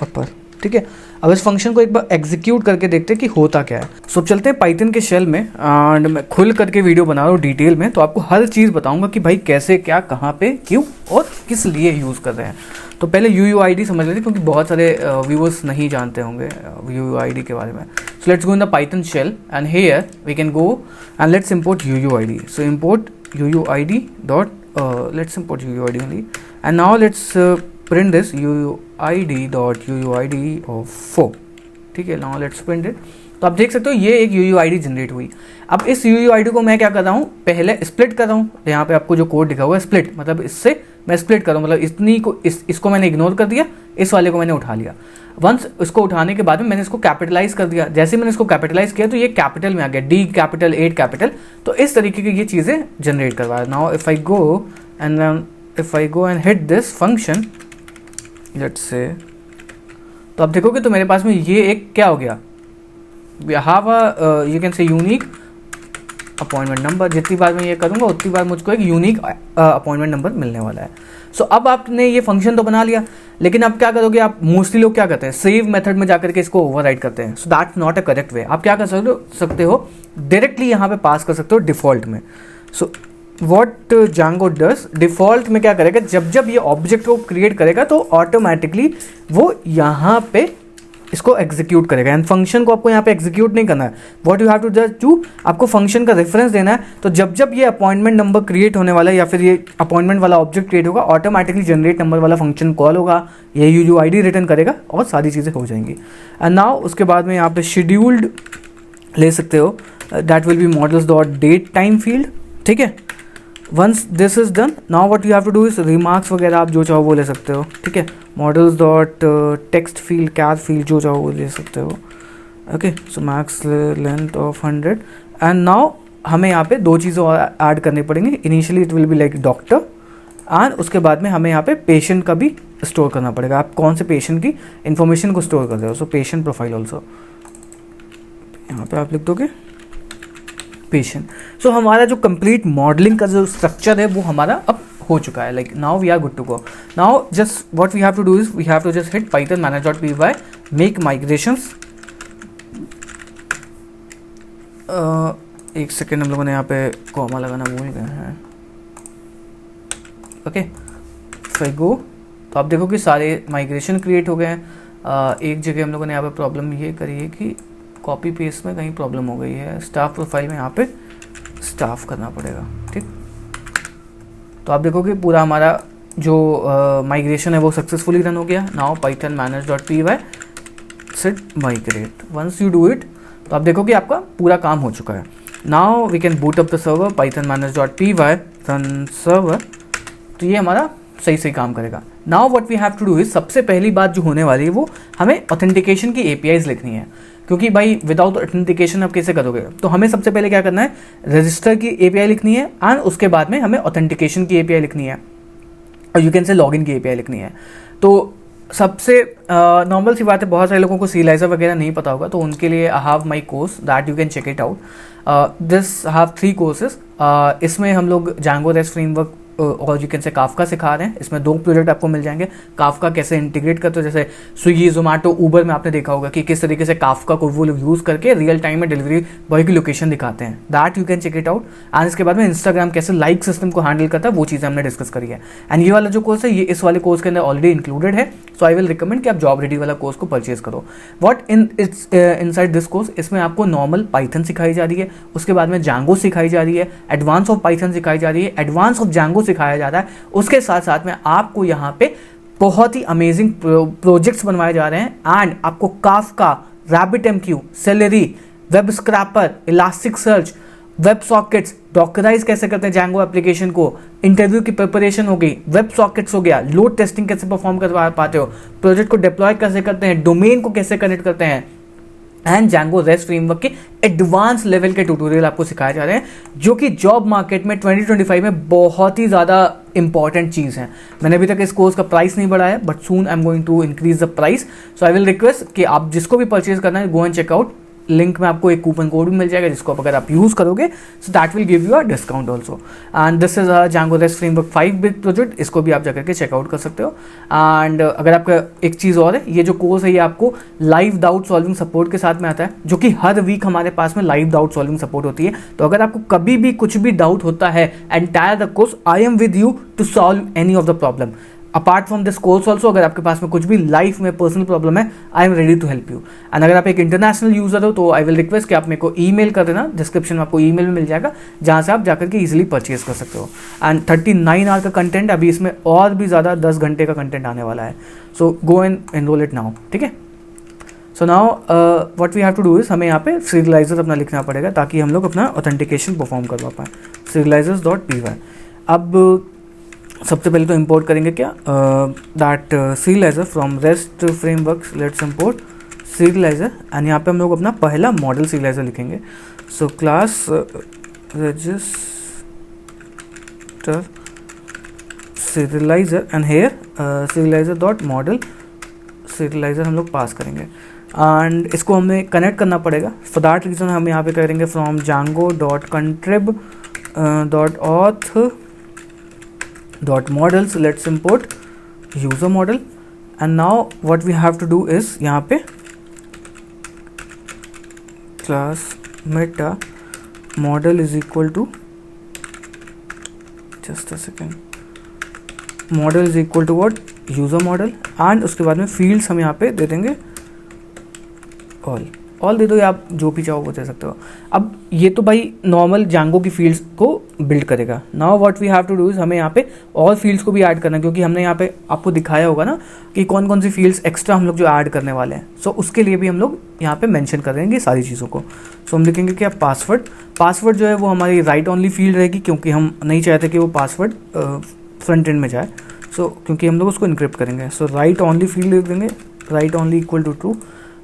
upper। ठीक है, अब इस function को एक बार execute करके देखते हैं कि होता क्या है। सो चलते हैं पाइथन के शेल में, एंड मैं खुल करके वीडियो बना रहा हूँ डिटेल में, तो आपको हर चीज़ बताऊंगा कि भाई कैसे क्या कहाँ पे क्यों और किस लिए यूज़ कर रहे हैं। तो पहले UUID समझ लेते, क्योंकि बहुत सारे व्यूअर्स नहीं जानते होंगे UUID के बारे में। So let's go in the python shell, and here we can go and let's import UUID। So import UUID dot, let's import UUID only, and now let's print this UUID dot UUID of 4। ठीक है, now let's print it. तो आप देख सकते हो ये एक UUID generate हुई। अब इस UUID को मैं क्या कर रहा हूँ, पहले स्प्लिट कर रहा हूँ। यहाँ पे आपको जो कोड दिखा हुआ है स्प्लिट, मतलब इससे मैं स्प्लिट कर रहा हूँ, मतलब इतनी को इसको मैंने इग्नोर कर दिया, इस वाले को मैंने उठा लिया। वंस इसको उठाने के बाद में मैंने इसको कैपिटलाइज कर दिया। जैसे मैंने इसको कैपिटलाइज किया तो ये कैपिटल में आ गया, D कैपिटल 8 कैपिटल। तो इस तरीके की ये चीज़ें जनरेट करवा। Now if I go and hit this function, let's say, तो आप देखोगे तो मेरे पास में ये एक क्या हो गया, हैव अ यू कैन से यूनिक अपॉइंटमेंट नंबर। जितनी बार मैं ये करूँगा उतनी बार मुझको एक यूनिक अपॉइंटमेंट नंबर मिलने वाला है। सो अब आपने ये फंक्शन तो बना लिया, लेकिन आप क्या करोगे, आप मोस्टली लोग क्या करते हैं, सेव मेथड में जाकर के इसको ओवरराइड करते हैं. So that's not a correct way. आप क्या कर सकते हो, डायरेक्टली यहाँ पे पास कर सकते हो डिफॉल्ट में. So what Django does, default में क्या करेगा, जब जब ये ऑब्जेक्ट को क्रिएट करेगा तो ऑटोमेटिकली वो यहाँ पे इसको एग्जीक्यूट करेगा. एंड फंक्शन को आपको यहाँ पे एग्जीक्यूट नहीं करना है. What you have to just do, आपको फंक्शन का रेफरेंस देना है. तो जब जब ये अपॉइंटमेंट नंबर क्रिएट होने वाला है या फिर ये अपॉइंटमेंट वाला ऑब्जेक्ट क्रिएट होगा, ऑटोमेटिकली जनरेट नंबर वाला फंक्शन कॉल होगा, ये UUID रिटर्न करेगा और सारी चीज़ें हो जाएंगी. एंड नाउ उसके बाद में यहाँ पे शेड्यूल्ड ले सकते हो, that will be models dot date time field. ठीक है, once this is done, now what you have to do is remarks वगैरह आप जो चाहो वो ले सकते हो. ठीक है, मॉडल्स डॉट टेक्स्ट फील्ड, कैर फील्ड, जो चाहो वो ले सकते हो. Okay, so max length of 100. And now हमें यहाँ पे दो चीज़ें और ऐड करनी पड़ेंगी. Initially it will be like doctor, and उसके बाद में हमें यहाँ पे पेशेंट का भी स्टोर करना पड़ेगा. आप कौन से पेशेंट की इन्फॉर्मेशन को स्टोर कर रहे हो. सो पेशेंट प्रोफाइल ऑल्सो यहाँ पे आप लिख दोगे पेशेंट. सो हमारा जो कंप्लीट मॉडलिंग का जो स्ट्रक्चर है वो हमारा अब हो चुका है. Like now we are good to go. Now just what we have to do is we have to just hit python manage.py make migrations. एक सेकेंड, हम लोगों ने यहाँ पे कॉमा लगाना भूल गए हैं. ओके, फिर गो, तो आप देखो कि सारे माइग्रेशन क्रिएट हो गए हैं. एक जगह हम लोगों ने यहाँ पे प्रॉब्लम ये करी है कि कॉपी पेस्ट में कहीं प्रॉब्लम हो गई है. स्टाफ प्रोफाइल में यहाँ पे स्टाफ करना पड़ेगा. ठीक, तो आप देखो कि पूरा हमारा जो माइग्रेशन है वो सक्सेसफुली रन हो गया. Now python manage.py set migrate. Once you do it तो आप देखो कि आपका पूरा काम हो चुका है. Now we can boot up the server, python manage.py run server. तो ये हमारा सही सही काम करेगा. Now what we have to do is, सबसे पहली बात जो होने वाली है वो हमें ऑथेंटिकेशन की APIs लिखनी है. क्योंकि भाई विदाउट ऑथेंटिकेशन आप कैसे करोगे, तो हमें सबसे पहले क्या करना है, रजिस्टर की API लिखनी है, एंड उसके बाद में हमें ऑथेंटिकेशन की API लिखनी है, और यू कैन से लॉगिन की API लिखनी है. तो सबसे नॉर्मल सी बात है, बहुत सारे लोगों को सीलाइजर वगैरह नहीं पता होगा, तो उनके लिए I have my course that you can check it out. This have 3 courses. इसमें हम लोग Django REST फ्रेमवर्क और यू कैन से काफका सिखा रहे हैं. इसमें 2 प्रोजेक्ट आपको मिल जाएंगे. काफका कैसे इंटीग्रेट करते हो, जैसे स्विगी, जोमेटो, ऊबर में आपने देखा होगा कि किस तरीके से काफका को वो लोग यूज़ करके रियल टाइम में डिलीवरी बॉय की लोकेशन दिखाते हैं. That you can check it out. And इसके बाद में इंस्टाग्राम कैसे लाइक सिस्टम को हैंडल करता है, वो चीज़ें हमने डिस्कस करी है. एंड ये वाला जो कोर्स है ये इस वाले कोर्स के अंदर ऑलरेडी इंक्लूडेड है. सो आई विल रिकमेंड कि आप जॉब रेडी वाला कोर्स को परचेज करो. वॉट इनसाइड दिस कोर्स, इसमें आपको नॉर्मल पाइथन सिखाई जा रही है, उसके बाद में Django सिखाई जा रही है, एडवांस ऑफ पाइथन सिखाई जा रही है, एडवांस ऑफ Django सिखाया जा रहा है. उसके साथ साथ में आपको यहाँ पे बहुत ही अमेजिंग प्रोजेक्ट्स बनवाए जा रहे हैं. एंड आपको Kafka, RabbitMQ, Celery, web scraper, elastic search, web sockets, dockerize कैसे करते हैं Django एप्लीकेशन को, इंटरव्यू की प्रिपरेशन हो गई, वेब सॉकेट्स हो गया, लोड टेस्टिंग कैसे परफॉर्म कर पाते हो, प्रोजेक्ट को डिप्लॉय कैसे करते हैं, डोमेन को कैसे कनेक्ट करते हैं, एंड Django REST फ्रेमवर्क के एडवांस लेवल के ट्यूटोरियल आपको सिखाए जा रहे हैं, जो कि जॉब मार्केट में 2025 में बहुत ही ज़्यादा इंपॉर्टेंट चीज़ है. मैंने अभी तक इस कोर्स का प्राइस नहीं बढ़ाया, but soon I am going to increase the price. So I will request कि आप जिसको भी परचेज करना है, गो एंड चेकआउट. लिंक में आपको एक कूपन कोड भी मिल जाएगा, जिसको अगर आप यूज़ करोगे so that will give you a discount also. And this is Django REST framework 5-bit project. इसको भी आप जाकर के चेकआउट कर सकते हो. एंड अगर आपका एक चीज़ और है, ये जो कोर्स है ये आपको लाइव डाउट सॉल्विंग सपोर्ट के साथ में आता है, जो कि हर वीक हमारे पास में लाइव डाउट सॉल्विंग सपोर्ट होती है. तो अगर आपको कभी भी कुछ भी डाउट होता है, entire the course I am with you to solve any of the problem. Apart from this course also, अगर आपके पास में कुछ भी लाइफ में पर्सनल प्रॉब्लम है, I am ready to help you. And अगर आप एक इंटरनेशनल यूजर हो तो आई विल रिक्वेस्ट कि आप मेरे को ईमेल कर देना. डिस्क्रिप्शन में आपको ईमेल में मिल जाएगा, जहाँ से आप जाकर के इजीली परचेज कर सकते हो. एंड 39 आवर का कंटेंट, अभी इसमें और भी ज़्यादा 10 घंटे का कंटेंट आने वाला है. So go and enrol it now. ठीक है, so now what we have to do is, हमें यहाँ पे सीरियलाइजर अपना लिखना पड़ेगा ताकि हम लोग अपना ऑथेंटिकेशन परफॉर्म करवा पाएँ. serializers.py. अब सबसे पहले तो इंपोर्ट करेंगे क्या, that serializer from rest framework. Let's import serializer. And यहाँ पे हम लोग अपना पहला मॉडल serializer लिखेंगे. So class register serializer and here serializer.model serializer हम लोग पास करेंगे. एंड इसको हमें कनेक्ट करना पड़ेगा. फॉर दैट रीज़न हम यहाँ पे करेंगे from Django.contrib.auth.models. Let's import user model. And now what we have to do is यहाँ पे class meta model is equal to, just a second, model is equal to what, user model, and उसके बाद में fields हम यहाँ पे दे देंगे all they दो, या आप जो भी चाहो वो दे सकते हो। अब ये तो भाई नॉर्मल जांगो की फील्ड्स को बिल्ड करेगा। Now what we have to do is हमें यहाँ पे और फील्ड्स को भी ऐड करना है, क्योंकि हमने यहाँ पे आपको दिखाया होगा ना कि कौन कौन सी फील्ड्स एक्स्ट्रा हम लोग जो ऐड करने वाले हैं। सो उसके लिए भी हम लोग यहाँ पे मेंशन करेंगे सारी चीज़ों को। सो हम लिखेंगे कि अब पासवर्ड जो है वो हमारी राइट ओनली फील्ड रहेगी, क्योंकि हम नहीं चाहते कि वो पासवर्ड फ्रंट एंड में जाए। सो क्योंकि हम लोग उसको इनक्रिप्ट करेंगे, सो राइट ओनली फील्ड लिख देंगे, write only equal to true.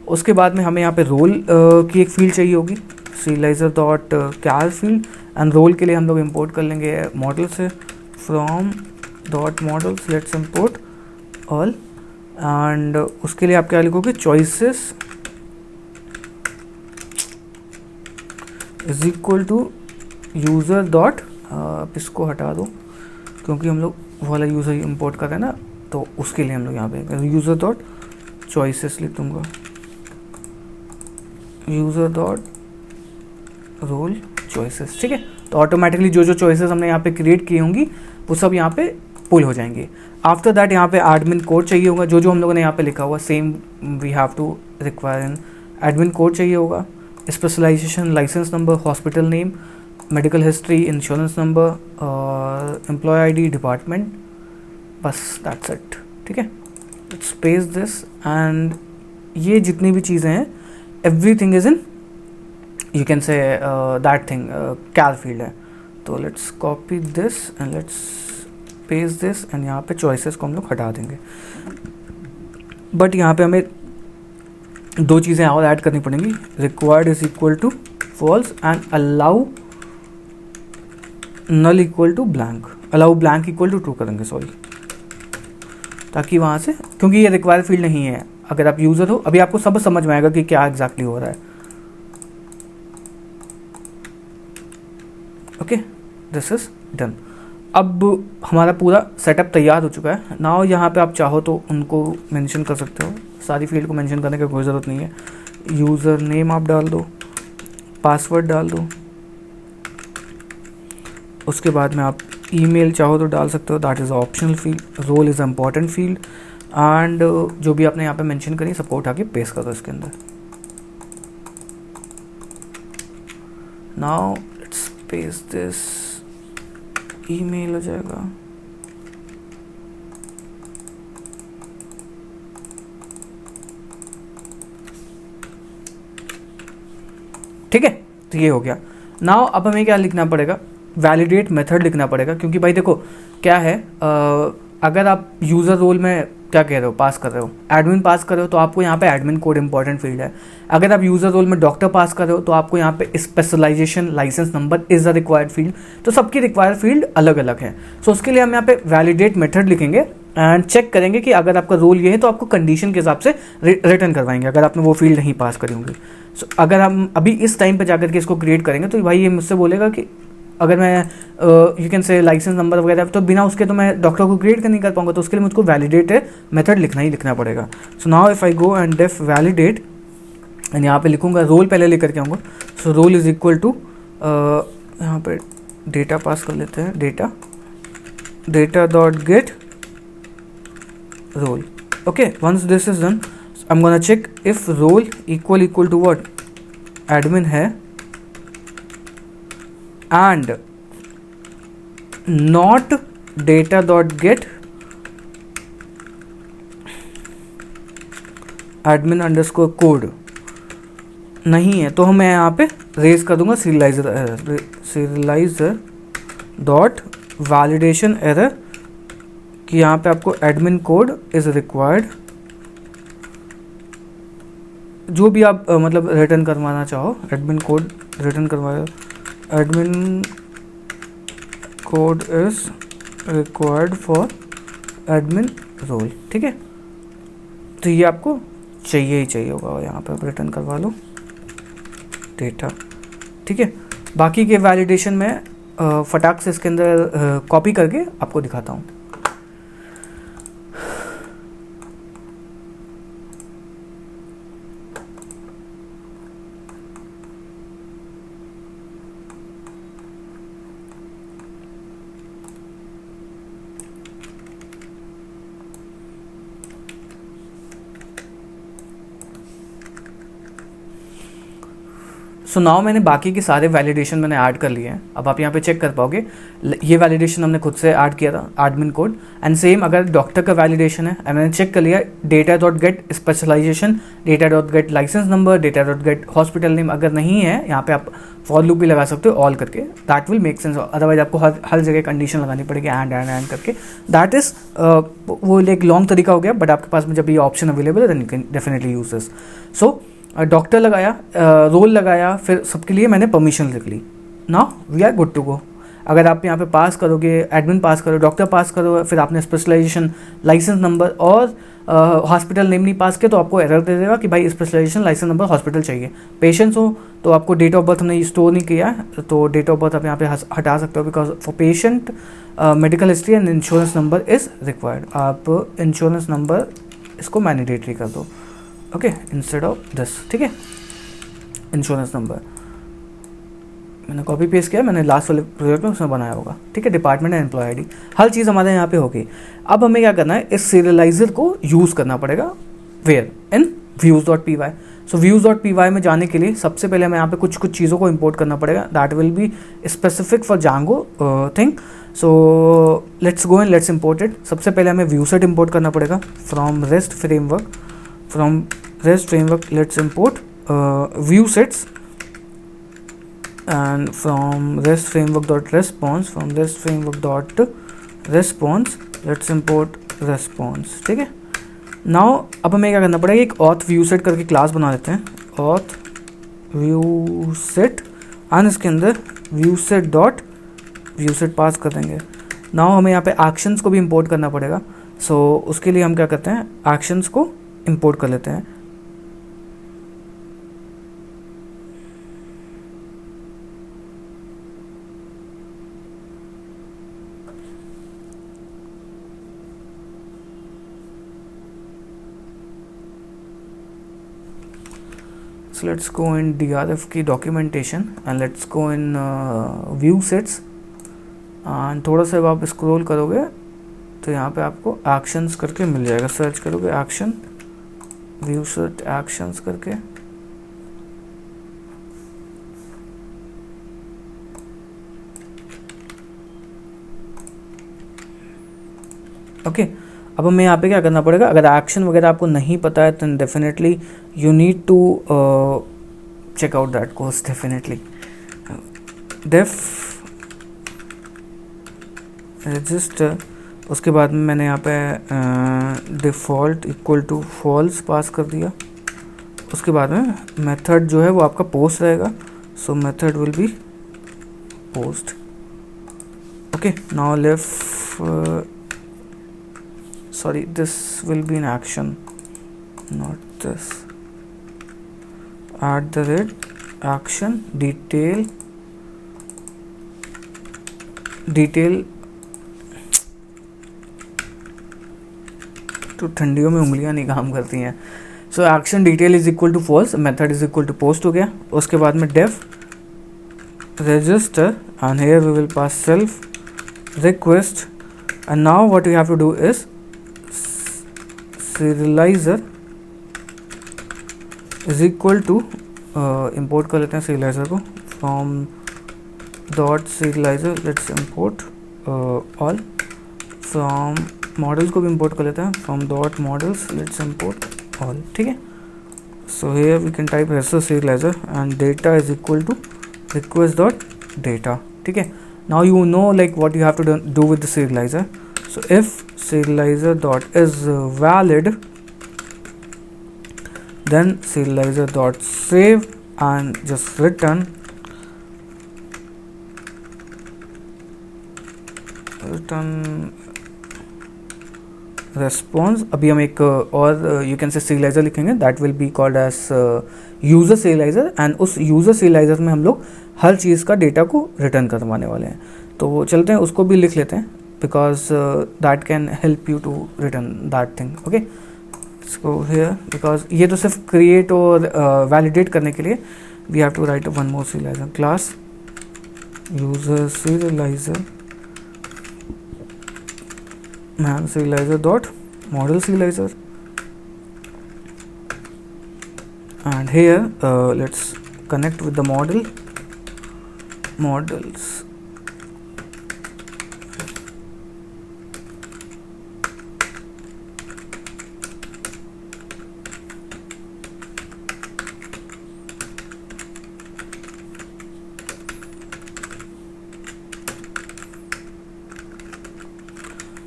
उसके बाद में हमें यहाँ पे रोल की एक फील्ड चाहिए होगी, serializer dot char field, and role के लिए हम लोग इंपोर्ट कर लेंगे मॉडल से, from dot models let's import all, and उसके लिए आप क्या लिखोगे, choices is equal to user dot, इसको हटा दो क्योंकि हम लोग वाला यूज़र इंपोर्ट कर रहे हैं ना, तो उसके लिए हम लोग यहाँ पे यूज़र डॉट चॉइसेस लिख दूँगा, यूज़र डॉट रोल चॉइसेस। ठीक है, तो ऑटोमेटिकली जो जो चॉइसेस हमने यहाँ पे क्रिएट की होंगी वो सब यहाँ पे पुल हो जाएंगे। आफ्टर दैट यहाँ पे एडमिन कोड चाहिए होगा, जो जो हम लोगों ने यहाँ पे लिखा हुआ same we have to require in admin code चाहिए होगा, specialization, license number, hospital name, medical history, insurance number, employee ID, department, बस दैट्स इट। ठीक है, स्पेस दिस, एंड ये जितनी भी चीज़ें हैं everything is in, you can say that thing char field है। तो let's copy this and let's paste this, and यहाँ पे चॉइसेस को हम लोग हटा देंगे। बट यहाँ पे हमें दो चीज़ें और ऐड करनी पड़ेंगी, required is equal to false and allow null equal to blank, allow blank equal to true करेंगे, सॉरी, ताकि वहाँ से, क्योंकि ये रिक्वायर्ड फील्ड नहीं है, अगर आप यूज़र हो अभी आपको सब समझ में आएगा कि क्या एग्जैक्टली हो रहा है। Okay, this is done. अब हमारा पूरा सेटअप तैयार हो चुका है। नाउ यहाँ पे आप चाहो तो उनको मेंशन कर सकते हो, सारी फील्ड को मेंशन करने की कोई ज़रूरत नहीं है। यूज़र नेम आप डाल दो, पासवर्ड डाल दो, उसके बाद में आप ईमेल चाहो तो डाल सकते हो, that is optional field, role is important field, and जो भी आपने यहाँ पे मेंशन करी सबको उठा के पेस्ट कर दो इसके अंदर। Now let's paste this, email हो जाएगा, ठीक है, तो ये हो गया। नाउ अब हमें क्या लिखना पड़ेगा, वैलिडेट मेथड लिखना पड़ेगा, क्योंकि भाई देखो क्या है, अगर आप यूज़र रोल में क्या कह रहे हो, पास कर रहे हो, एडमिन पास कर रहे हो, तो आपको यहाँ पे एडमिन कोड इंपॉर्टेंट फील्ड है। अगर आप यूज़र रोल में डॉक्टर पास कर रहे हो तो आपको यहाँ पे specialization, license number is the required field. तो सबकी रिक्वायर्ड फील्ड अलग अलग है। सो उसके लिए हम यहाँ पे वैलिडेट मेथड लिखेंगे एंड चेक करेंगे कि अगर आपका रोल ये है तो आपको कंडीशन के हिसाब से रिटर्न करवाएंगे, अगर आपने वो फील्ड नहीं पास करी होंगी। सो अगर हम अभी इस टाइम पे जाकर के इसको क्रिएट करेंगे तो भाई ये मुझसे बोलेगा कि अगर मैं you can say license number वगैरह, तो बिना उसके तो मैं डॉक्टर को क्रिएट नहीं कर पाऊंगा, तो उसके लिए मुझको वैलिडेट मेथड लिखना ही लिखना पड़ेगा। So now if I go and def validate, and यहाँ पे लिखूंगा रोल पहले लेकर के आऊँगा। So role is equal to, यहाँ पे डेटा पास कर लेते हैं, data dot get role. Okay, once this is done I am gonna check if role equal to what, admin है, and not data dot get admin underscore code नहीं है, तो मैं यहाँ पे रेज कर दूंगा serializer डॉट वैलिडेशन एरर, कि यहाँ पे आपको एडमिन कोड इज रिक्वायर्ड, जो भी आप मतलब रिटर्न करवाना चाहो, एडमिन कोड रिटर्न करवाया, admin code is required for admin role. ठीक है, तो ये आपको चाहिए ही चाहिए होगा, यहाँ पे आप रिटर्न करवा लो डेटा। ठीक है, बाकी के वैलिडेशन में फटाक से इसके अंदर कॉपी करके आपको दिखाता हूँ। सो नाउ मैंने बाकी के सारे वैलिडेशन मैंने ऐड कर लिए हैं. अब आप यहाँ पे चेक कर पाओगे, ये वैलिडेशन हमने खुद से ऐड किया था एडमिन कोड. एंड सेम अगर डॉक्टर का वैलिडेशन है, मैंने चेक कर लिया data dot get specialization, data dot get license number, data dot get hospital name. अगर नहीं है यहाँ पे आप फॉर लूप भी लगा सकते हो ऑल करके, that will make sense. Otherwise आपको हर जगह कंडीशन लगानी पड़ेगी एंड करके. दैट इज वो एक लॉन्ग तरीका हो गया, बट आपके पास में जब ये ऑप्शन अवेलेबल है then you can definitely use this. So doctor लगाया, रोल लगाया, फिर सबके लिए मैंने परमिशन लिख ली. Now we are good to go. अगर आप यहाँ पे पास करोगे, एडमिन पास करो, डॉक्टर पास करो, फिर आपने स्पेशलाइजेशन, लाइसेंस नंबर और हॉस्पिटल नेम नहीं पास किया तो आपको एरर दे देगा कि भाई स्पेशलाइजेशन, लाइसेंस नंबर, हॉस्पिटल चाहिए. पेशेंट्स हो तो आपको डेट ऑफ बर्थ हमने स्टोर नहीं किया है तो डेट ऑफ बर्थ आप यहाँ पे हटा सकते हो, because for patient medical history and insurance number is required. आप इंश्योरेंस नंबर इसको मैंडेटरी कर दो, ओके, इंस्टेड ऑफ दिस. ठीक है, इंश्योरेंस नंबर मैंने कॉपी पेस्ट किया, मैंने लास्ट वाले प्रोजेक्ट में उसमें बनाया होगा. ठीक है, डिपार्टमेंट एंड एम्प्लॉय आईडी, हर चीज़ हमारे यहाँ पे होगी. अब हमें क्या करना है, इस सीरियलाइजर को यूज़ करना पड़ेगा. Where? In views.py. So views.py में जाने के लिए सबसे पहले हमें यहाँ पे कुछ चीज़ों को इंपोर्ट करना पड़ेगा. That will be specific for Django thing. So let's go and let's import it. सबसे पहले हमें ViewSet इंपोर्ट करना पड़ेगा from rest framework. From REST framework, let's import ViewSets, and from REST framework.response, from REST framework.response, let's import response. ठीक है, now अब हमें क्या करना पड़ेगा, एक auth ViewSet करके क्लास बना देते हैं, auth ViewSet, एंड इसके अंदर ViewSet पास कर देंगे. नाउ हमें यहाँ पे एक्शंस को भी इंपोर्ट करना पड़ेगा. सो उसके लिए हम क्या करते हैं, एक्शंस को इंपोर्ट कर लेते हैं. So let's go in DRF की documentation and let's go in ViewSets, and थोड़ा सा आप स्क्रॉल करोगे तो यहाँ पे आपको actions करके मिल जाएगा. सर्च करोगे action, ViewSet actions करके. ओके, अब हमें यहाँ पे क्या करना पड़ेगा, अगर एक्शन वगैरह आपको नहीं पता है तो definitely you need to check out that course definitely. Def register, उसके बाद में मैंने यहाँ पे default equal to false pass कर दिया. उसके बाद में मेथड जो है वो आपका पोस्ट रहेगा. सो method will be post. Okay, now left, sorry, this will be an action, not this. @action detail तो ठंडियों में उंगलियां नहीं काम करती हैं. So action detail is equal to false, method is equal to post हो गया. उसके बाद में def register, and here we will pass self request. And now what we have to do is serializer is equal to, import कर लेते हैं serializer को from dot serializer. Let's import all. From models को भी import कर लेते हैं from dot models. Let's import all. ठीक है, सो here we can type serializer and data is equal to request dot data. ठीक है, now you know like what you have to do with the serializer. So if serializer dot is valid, then serializer dot save and just return response. अभी हम एक और you can say serializer लिखेंगे, that will be called as user serializer, and उस user serializer में हम लोग हर चीज़ का डेटा को रिटर्न करवाने वाले हैं. तो चलते हैं उसको भी लिख लेते हैं, because that can help you to return that thing. Okay, so here because ये तो सिर्फ क्रिएट और वैलिडेट करने के लिए we have to write one more serializer class user serializer man serializer dot model serializer, and here let's connect with the models.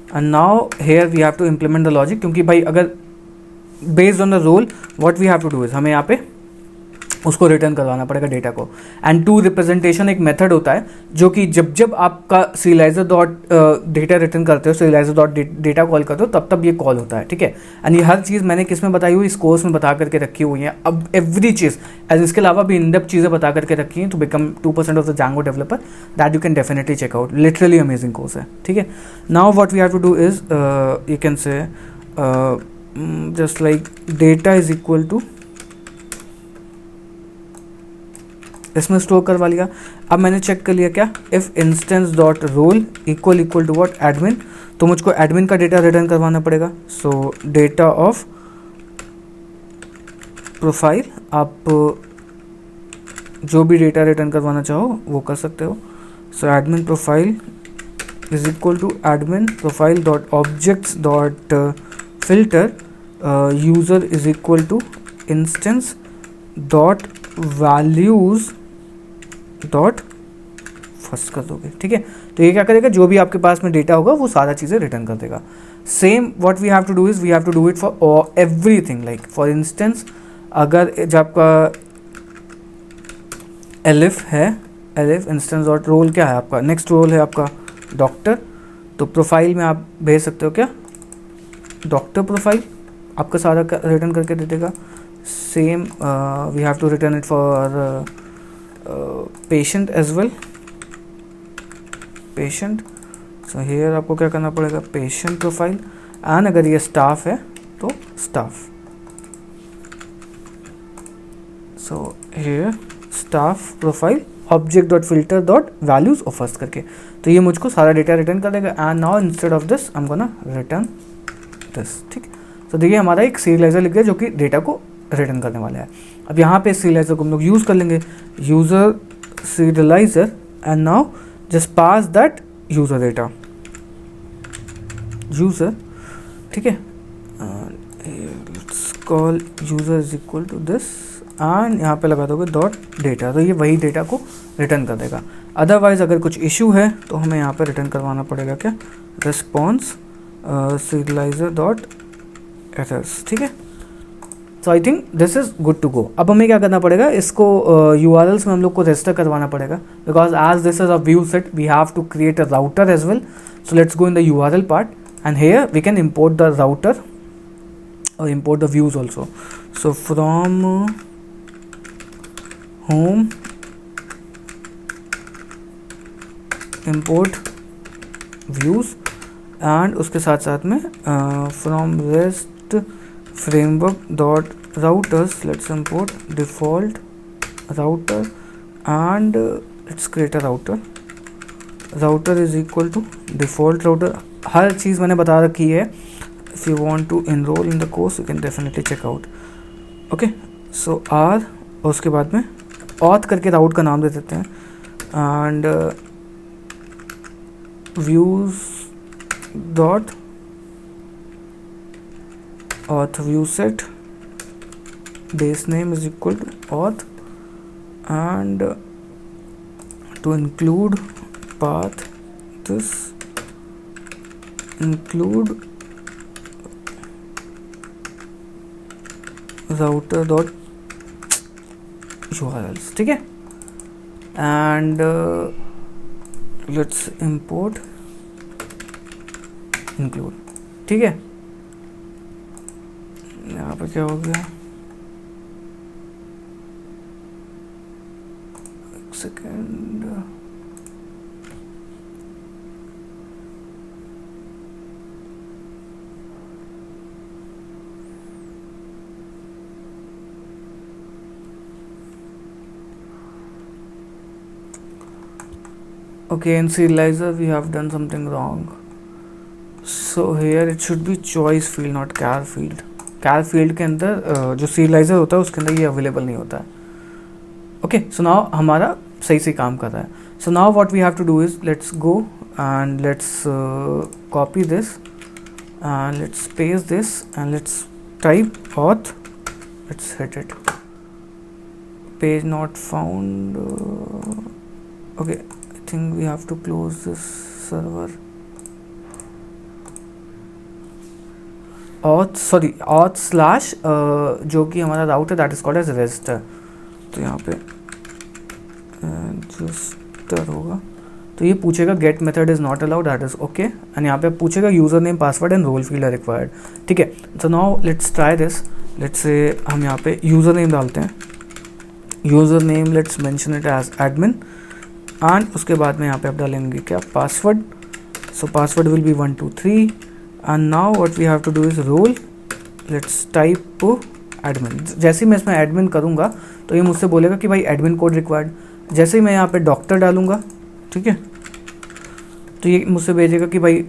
And now here we have to implement the logic, क्योंकि भाई अगर based on the role what we have to do is हमें यहाँ पे उसको return करवाना पड़ेगा data को. एंड टू रिप्रेजेंटेशन एक मेथड होता है जो कि जब जब आपका serializer डॉट डेटा रिटर्न करते हो, serializer डॉट डेटा कॉल करते हो, तब तब ये कॉल होता है. ठीक है. एंड ये हर चीज़ मैंने किस में बताई हुई, इस कोर्स में बता करके रखी हुई है. अब एवरी चीज़ एज इसके अलावा भी इन डेप्थ चीज़ें बता करके रखी हैं to become 2% of the Django developer. That you can definitely check out. Literally amazing course है. ठीक है. Now what we have to do is you can say just like data is equal to, इसमें store करवा लिया. अब मैंने check कर लिया क्या, if instance dot role equal to what, admin. तो मुझको एडमिन का डेटा रिटर्न करवाना पड़ेगा. सो डेटा ऑफ प्रोफाइल, आप जो भी डेटा रिटर्न करवाना चाहो वो कर सकते हो. So admin profile is equal to admin profile dot objects dot filter user is equal to instance dot values dot first कर दोगे. ठीक है. तो ये क्या करेगा, जो भी आपके पास में डेटा होगा वो सारा चीज़ें रिटर्न कर देगा. Same what we have to do is we have to do it for everything. Like for instance अगर जब आपका एलिफ है, एलिफ इंस्टेंस डॉट रोल क्या है आपका, नेक्स्ट रोल है आपका डॉक्टर, तो प्रोफाइल में आप भेज सकते हो क्या, डॉक्टर प्रोफाइल आपका सारा रिटर्न करके दे देगा. Same we have to return it for patient as well, patient. So here आपको क्या करना पड़ेगा, पेशेंट प्रोफाइल. एंड अगर ये स्टाफ है तो staff. So here staff profile object dot filter dot values of first करके. तो ये मुझको सारा डेटा रिटर्न कर देगा. And now instead of this I am gonna return this. ठीक. तो देखिए हमारा एक serializer लिख गया जो कि डेटा को रिटर्न करने वाला है. अब यहाँ पे serializer को हम लोग यूज़ कर लेंगे, user serializer, and now just pass that user data, user. ठीक है. Let's call user is equal to this, and यहाँ पे लगा दोगे डॉट डेटा. तो ये वही डेटा को रिटर्न कर देगा. अदरवाइज अगर कुछ इशू है तो हमें यहाँ पे रिटर्न करवाना पड़ेगा क्या, रिस्पॉन्स serializer डॉट एरर्स. ठीक है. So I think this is good to go. अब हमें क्या करना पड़ेगा, इसको URLs में हम लोग को रजिस्टर करवाना पड़ेगा, because as this is a view set we have to create a router as well. So let's go in the URL part, and here we can import the router और import the views also. So from home import views, and उसके साथ साथ में from rest framework dot routers let's import default router, and let's create a router. Router is equal to default router. हर चीज़ मैंने बता रखी है. If you want to enroll in the course you can definitely check out. Okay. So are, और उसके बाद में auth करके राउट का नाम दे देते हैं, and views dot auth view set base name is equal to auth, and to include path this include router dot URLs. ठीक है. And let's import include. ठीक है. यहाँ पे क्या हो गया, एक second. Okay, in serializer we have done something wrong. So here it should be choice field, not char field. char field के अंदर जो serializer होता है उसके अंदर ये available नहीं होता है. Okay, so now हमारा सही से काम कर रहा है. So now what we have to do is let's go and let's copy this and let's paste this and let's type auth. Let's hit it. Page not found. Okay, I think we have to close this server. auth slash जो कि हमारा route है that is called as register. तो यहाँ पे register होगा तो ये पूछेगा get method is not allowed, that is okay. And यहाँ पे पूछेगा user name password and role field are required. ठीक है, तो now let's try this. Let's say हम यहाँ पे यूजर नेम डालते हैं. User name let's mention it as admin and उसके बाद में यहाँ पे आप डालेंगे क्या, password. So password will be 1 2 3 and now what we have to do is role. let's type admin. जैसे ही मैं इसमें admin करूँगा तो ये मुझसे बोलेगा कि भाई admin कोड रिक्वायर्ड. जैसे ही मैं यहाँ पे डॉक्टर डालूँगा, ठीक है, तो ये मुझसे भेजेगा कि भाई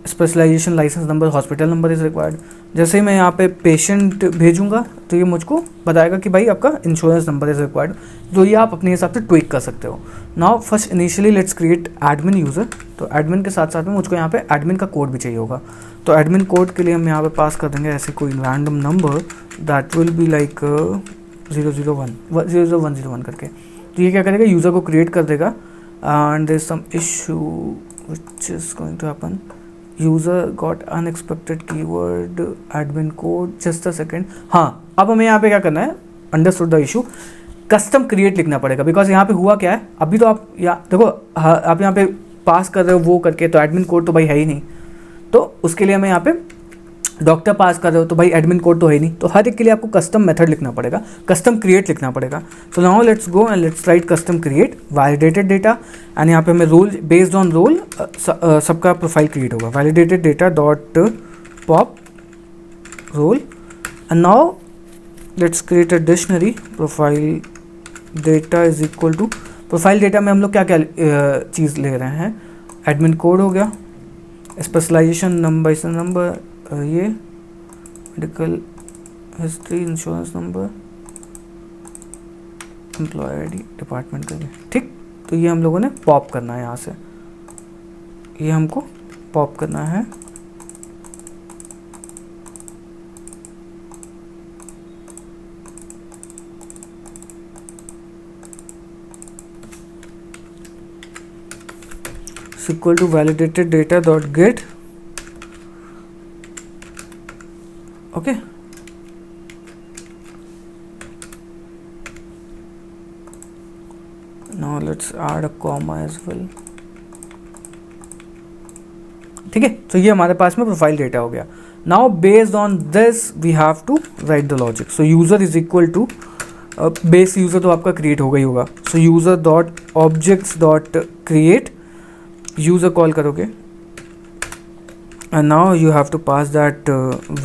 specialization license number hospital number is required. जैसे ही मैं यहाँ पे पेशेंट भेजूँगा तो ये मुझको बताएगा कि भाई आपका इंश्योरेंस नंबर इज़ रिक्वायर्ड. तो ये आप अपने हिसाब से ट्विक कर सकते हो. Now first initially let's create admin user. तो एडमिन के साथ साथ में मुझको यहाँ पे एडमिन का कोड भी चाहिए होगा. तो एडमिन कोड के लिए हम यहाँ पे पास कर देंगे ऐसे कोई random number that will be like 001 करके. तो ये क्या करेगा, यूज़र को क्रिएट कर देगा. And there is some issue which is going to happen. User got unexpected keyword admin code. Just a second. हाँ, अब हमें यहाँ पे क्या करना है, understood the issue, custom create लिखना पड़ेगा. बिकॉज यहाँ पे हुआ क्या है, अभी तो आप देखो आप यहाँ पे पास कर रहे हो वो करके, तो एडमिन कोड तो भाई है ही नहीं. तो उसके लिए हमें यहाँ पे डॉक्टर पास कर रहे हो तो भाई एडमिन कोड तो है ही नहीं. तो हर एक के लिए आपको कस्टम मेथड लिखना पड़ेगा, कस्टम क्रिएट लिखना पड़ेगा. तो now let's go and let's write custom create validated data. And यहाँ पे हमें रोल बेस्ड ऑन रोल सबका प्रोफाइल क्रिएट होगा. Validated data dot pop role. And now let's create a dictionary. Profile data is equal to, profile data में हम लोग क्या क्या चीज़ ले रहे हैं, एडमिन कोड हो गया, स्पेशलाइजेशन नंबर, ये medical history, insurance number, employee ID, department का भी. ठीक, तो ये हम लोगों ने पॉप करना है यहाँ से, ये हमको पॉप करना है. Equal to validated data dot get. Okay, now let's add a comma as well. ठीक है, तो ये हमारे पास में प्रोफाइल डेटा हो गया. Now based on this we have to write the logic. So user is equal to base user तो आपका क्रिएट हो गई होगा. So user dot objects dot create, user call करोगे and now you have to pass that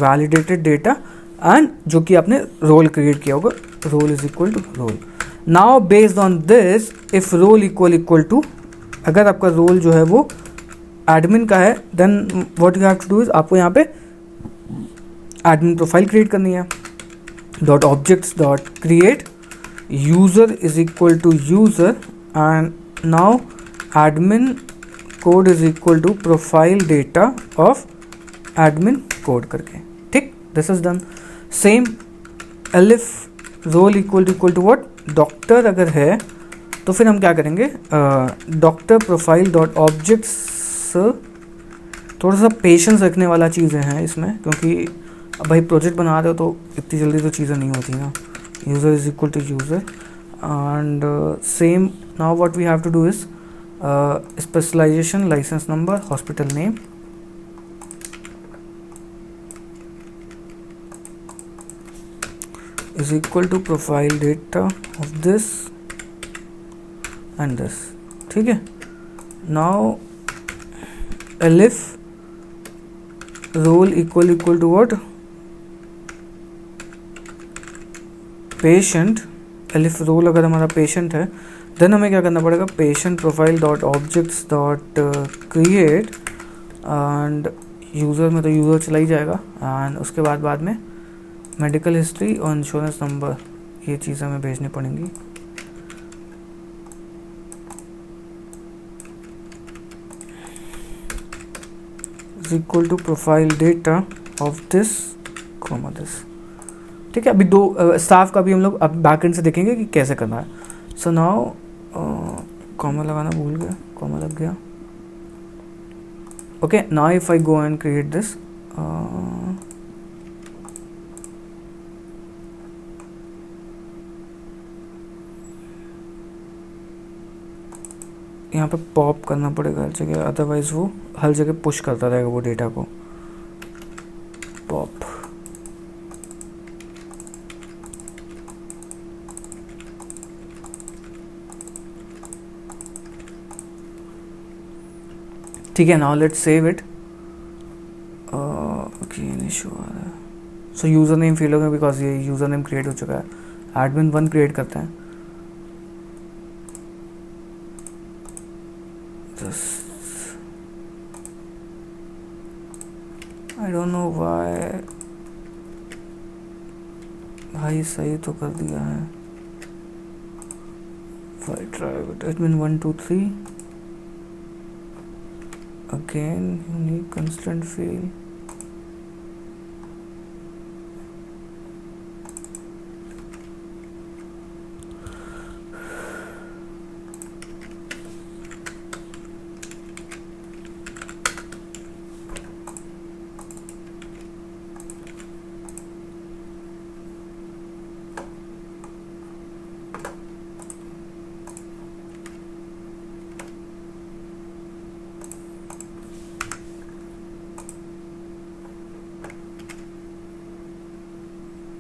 validated data and जो कि आपने role create किया होगा, role is equal to role. Now based on this if role equal to, अगर आपका role जो है वो एडमिन का है then what you have to do is आपको यहाँ पे एडमिन प्रोफाइल क्रिएट करनी है. Dot objects dot create user is equal to user and now admin code is equal to profile data of admin code करके. ठीक, this is done. Same elif role equal to what, doctor अगर है तो फिर हम क्या करेंगे, doctor profile dot objects. थोड़ा सा पेशेंस रखने वाला चीज़ें हैं इसमें, क्योंकि अब भाई प्रोजेक्ट बना रहे हो तो इतनी जल्दी तो चीज़ें नहीं होती ना. User is equal to user and same. Now what we have to do is specialization license number hospital name is equal to profile data of this and this. ठीक है, now elif role equal to what, patient elif role अगर हमारा patient है, then हमें क्या करना पड़ेगा, patient profile dot objects dot create, and user में तो यूज़र चला ही जाएगा, एंड उसके बाद में मेडिकल हिस्ट्री और इंश्योरेंस नंबर, ये चीज़ हमें भेजनी पड़ेंगी। Is equal to profile data of this comma this. ठीक है, अभी दो स्टाफ का भी हम लोग अब बैकएंड से देखेंगे कि कैसे करना है। सो नाउ कॉमा लगाना भूल गया, कॉमा लग गया। Okay, now if I go and create this, यहाँ पे पॉप करना पड़ेगा हर जगह, अदरवाइज वो हर जगह पुश करता रहेगा वो डेटा को। पॉप, ठीक है। Now let's save it. Okay, issue आ रहा है। सो यूज़र नेम फील्ड होगा बिकॉज ये यूज़र नेम क्रिएट हो चुका है। एडमिन 1 क्रिएट करते हैं। आई डोंट नो व्हाई, भाई सही तो कर दिया है। File try with admin 1 2 3 again unique constant field.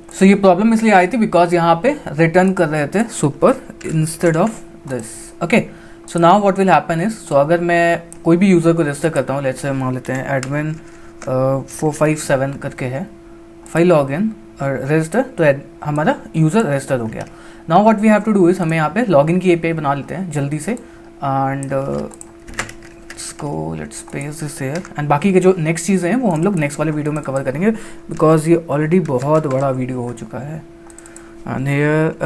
So ये प्रॉब्लम इसलिए आई थी बिकॉज यहाँ पे रिटर्न कर रहे थे super instead of this. Okay, so now what will happen is, so अगर मैं कोई भी यूज़र को रजिस्टर करता हूँ, लेट्स से मान लेते हैं एडमिन 457 करके है, फाइल लॉग इन और रजिस्टर, तो हमारा यूज़र रजिस्टर हो गया। Now what we have to do is, हमें यहाँ पे लॉगिन की एपीआई बना लेते हैं जल्दी से, and let's paste this here, and बाकी के जो नेक्स्ट चीज़ें हैं वो हम लोग नेक्स्ट वाले वीडियो में कवर करेंगे बिकॉज ये ऑलरेडी बहुत बड़ा वीडियो हो चुका है। And here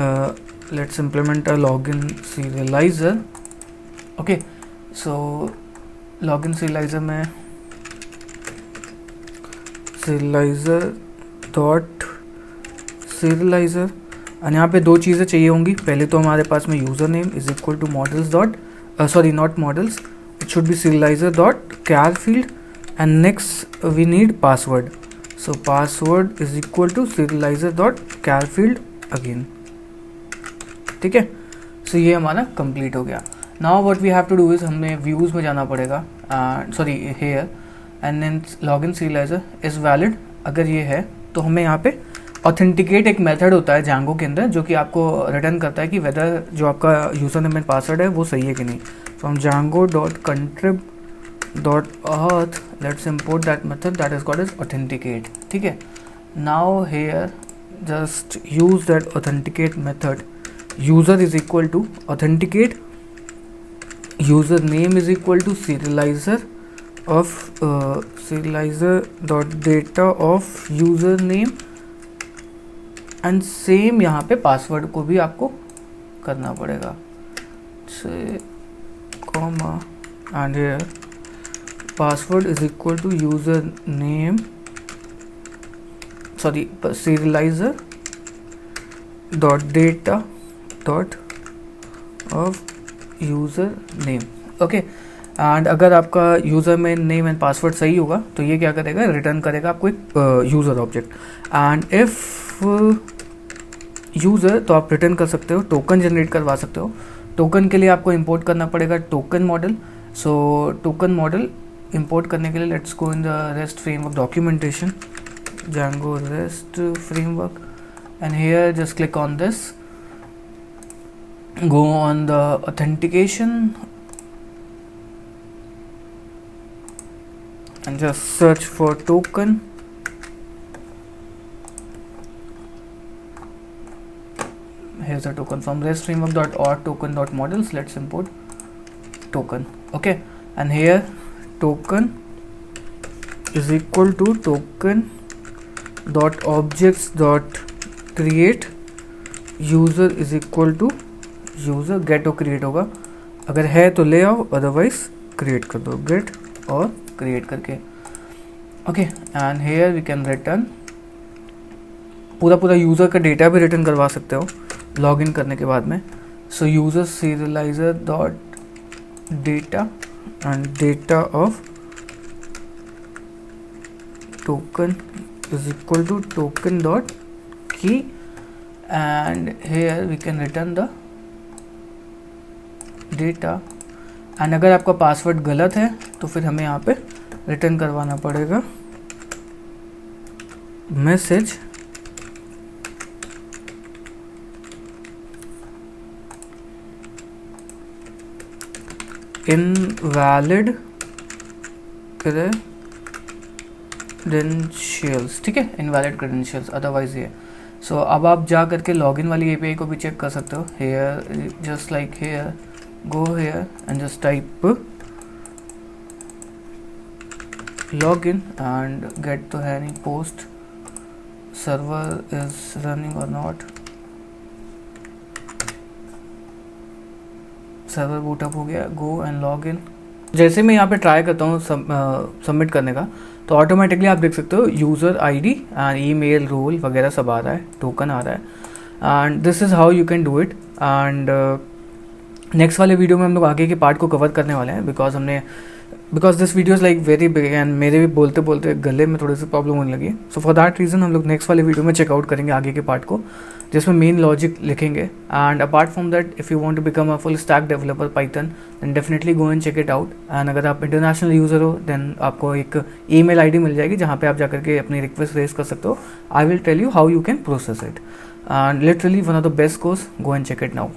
let's implement a login serialiser. Okay, so login serialiser में सीरियलाइजर डॉट सीरियलाइजर, एंड यहाँ पे दो चीज़ें चाहिए होंगी। पहले तो हमारे पास में user name is equal to models dot sorry not models, it should be serializer dot char field, and next we need password, so password is equal to serializer dot char field again। ठीक है, so ये हमारा complete हो गया। Now what we have to do is, हमें views में जाना पड़ेगा, sorry here, and then login serializer is valid. अगर ये है तो हमें यहाँ पे ऑथेंटिकेट एक मेथड होता है Django के अंदर जो कि आपको रिटर्न करता है कि वेदर जो आपका यूज़र नेम एंड पासवर्ड है वो सही है कि नहीं। From django.contrib.auth let's import that method that is called as authenticate। ठीक है, now here just use that authenticate method, user is equal to authenticate, user name is equal to serializer of serializer dot data of user name, and same यहाँ पे password को भी आपको करना पड़ेगा, से comma, and here password is equal to user name, sorry serializer dot data dot of user name. Okay, and अगर आपका यूज़र में नेम एंड पासवर्ड सही होगा तो ये क्या करेगा, रिटर्न करेगा आपको एक user object, and if user तो आप रिटर्न कर सकते हो, टोकन जनरेट करवा सकते हो। टोकन के लिए आपको इंपोर्ट करना पड़ेगा टोकन मॉडल। सो टोकन मॉडल इंपोर्ट करने के लिए let's go in the rest framework documentation, Django REST framework, and here just click on this, go on the authentication and just search for token, here's a token from REST framework dot or token dot models. Let's import token. Okay, and here token is equal to token dot objects dot create user is equal to user. Get और create होगा, अगर है तो ले आओ, otherwise create कर दो, gate और क्रिएट करके. Okay, and here we can return पूरा यूज़र का डेटा भी रिटर्न करवा सकते हो लॉगिन करने के बाद में. So user serializer dot data and data of token is equal to token dot key, and here we can return the data. and अगर आपका पासवर्ड गलत है तो फिर हमें यहाँ पे रिटर्न करवाना पड़ेगा मैसेज इनवैलिड क्रेडेंशियल्स. ठीक है, इनवैलिड क्रेडेंशियल्स, अदरवाइज ये. सो अब आप जा करके लॉगिन वाली एपीआई को भी चेक कर सकते हो. Here just like here, go here and just type login and get तो है नहीं, पोस्ट सर्वर इज रनिंग और नॉट. सर्वर बूटअप हो गया, गो एंड लॉगिन. जैसे मैं यहाँ पे ट्राई करता हूँ सबमिट करने का, तो ऑटोमेटिकली आप देख सकते हो user ID and email role वगैरह सब आ रहा है, टोकन आ रहा है. And this is how you can do it. And next वाले वीडियो में हम लोग आगे के पार्ट को कवर करने वाले हैं, because this video is like very big and मेरे भी बोलते बोलते गले में थोड़ी सी प्रॉब्लम होने लगी. सो फॉर दैट रीज़न हम लोग नेक्स्ट वाले वीडियो में चेकआउट करेंगे आगे के पार्ट को, जिसमें मेन लॉजिक लिखेंगे. And apart from that, if you want to become a full stack developer Python, then definitely go and check it out. And अगर आप इंटरनेशनल यूज़र हो, देन आपको एक ईमेल आईडी मिल जाएगी जहाँ पे आप जाकर के अपनी रिक्वेस्ट रेज कर सकते हो. I will tell you how you can process it. And literally one of the best course, go and check it now.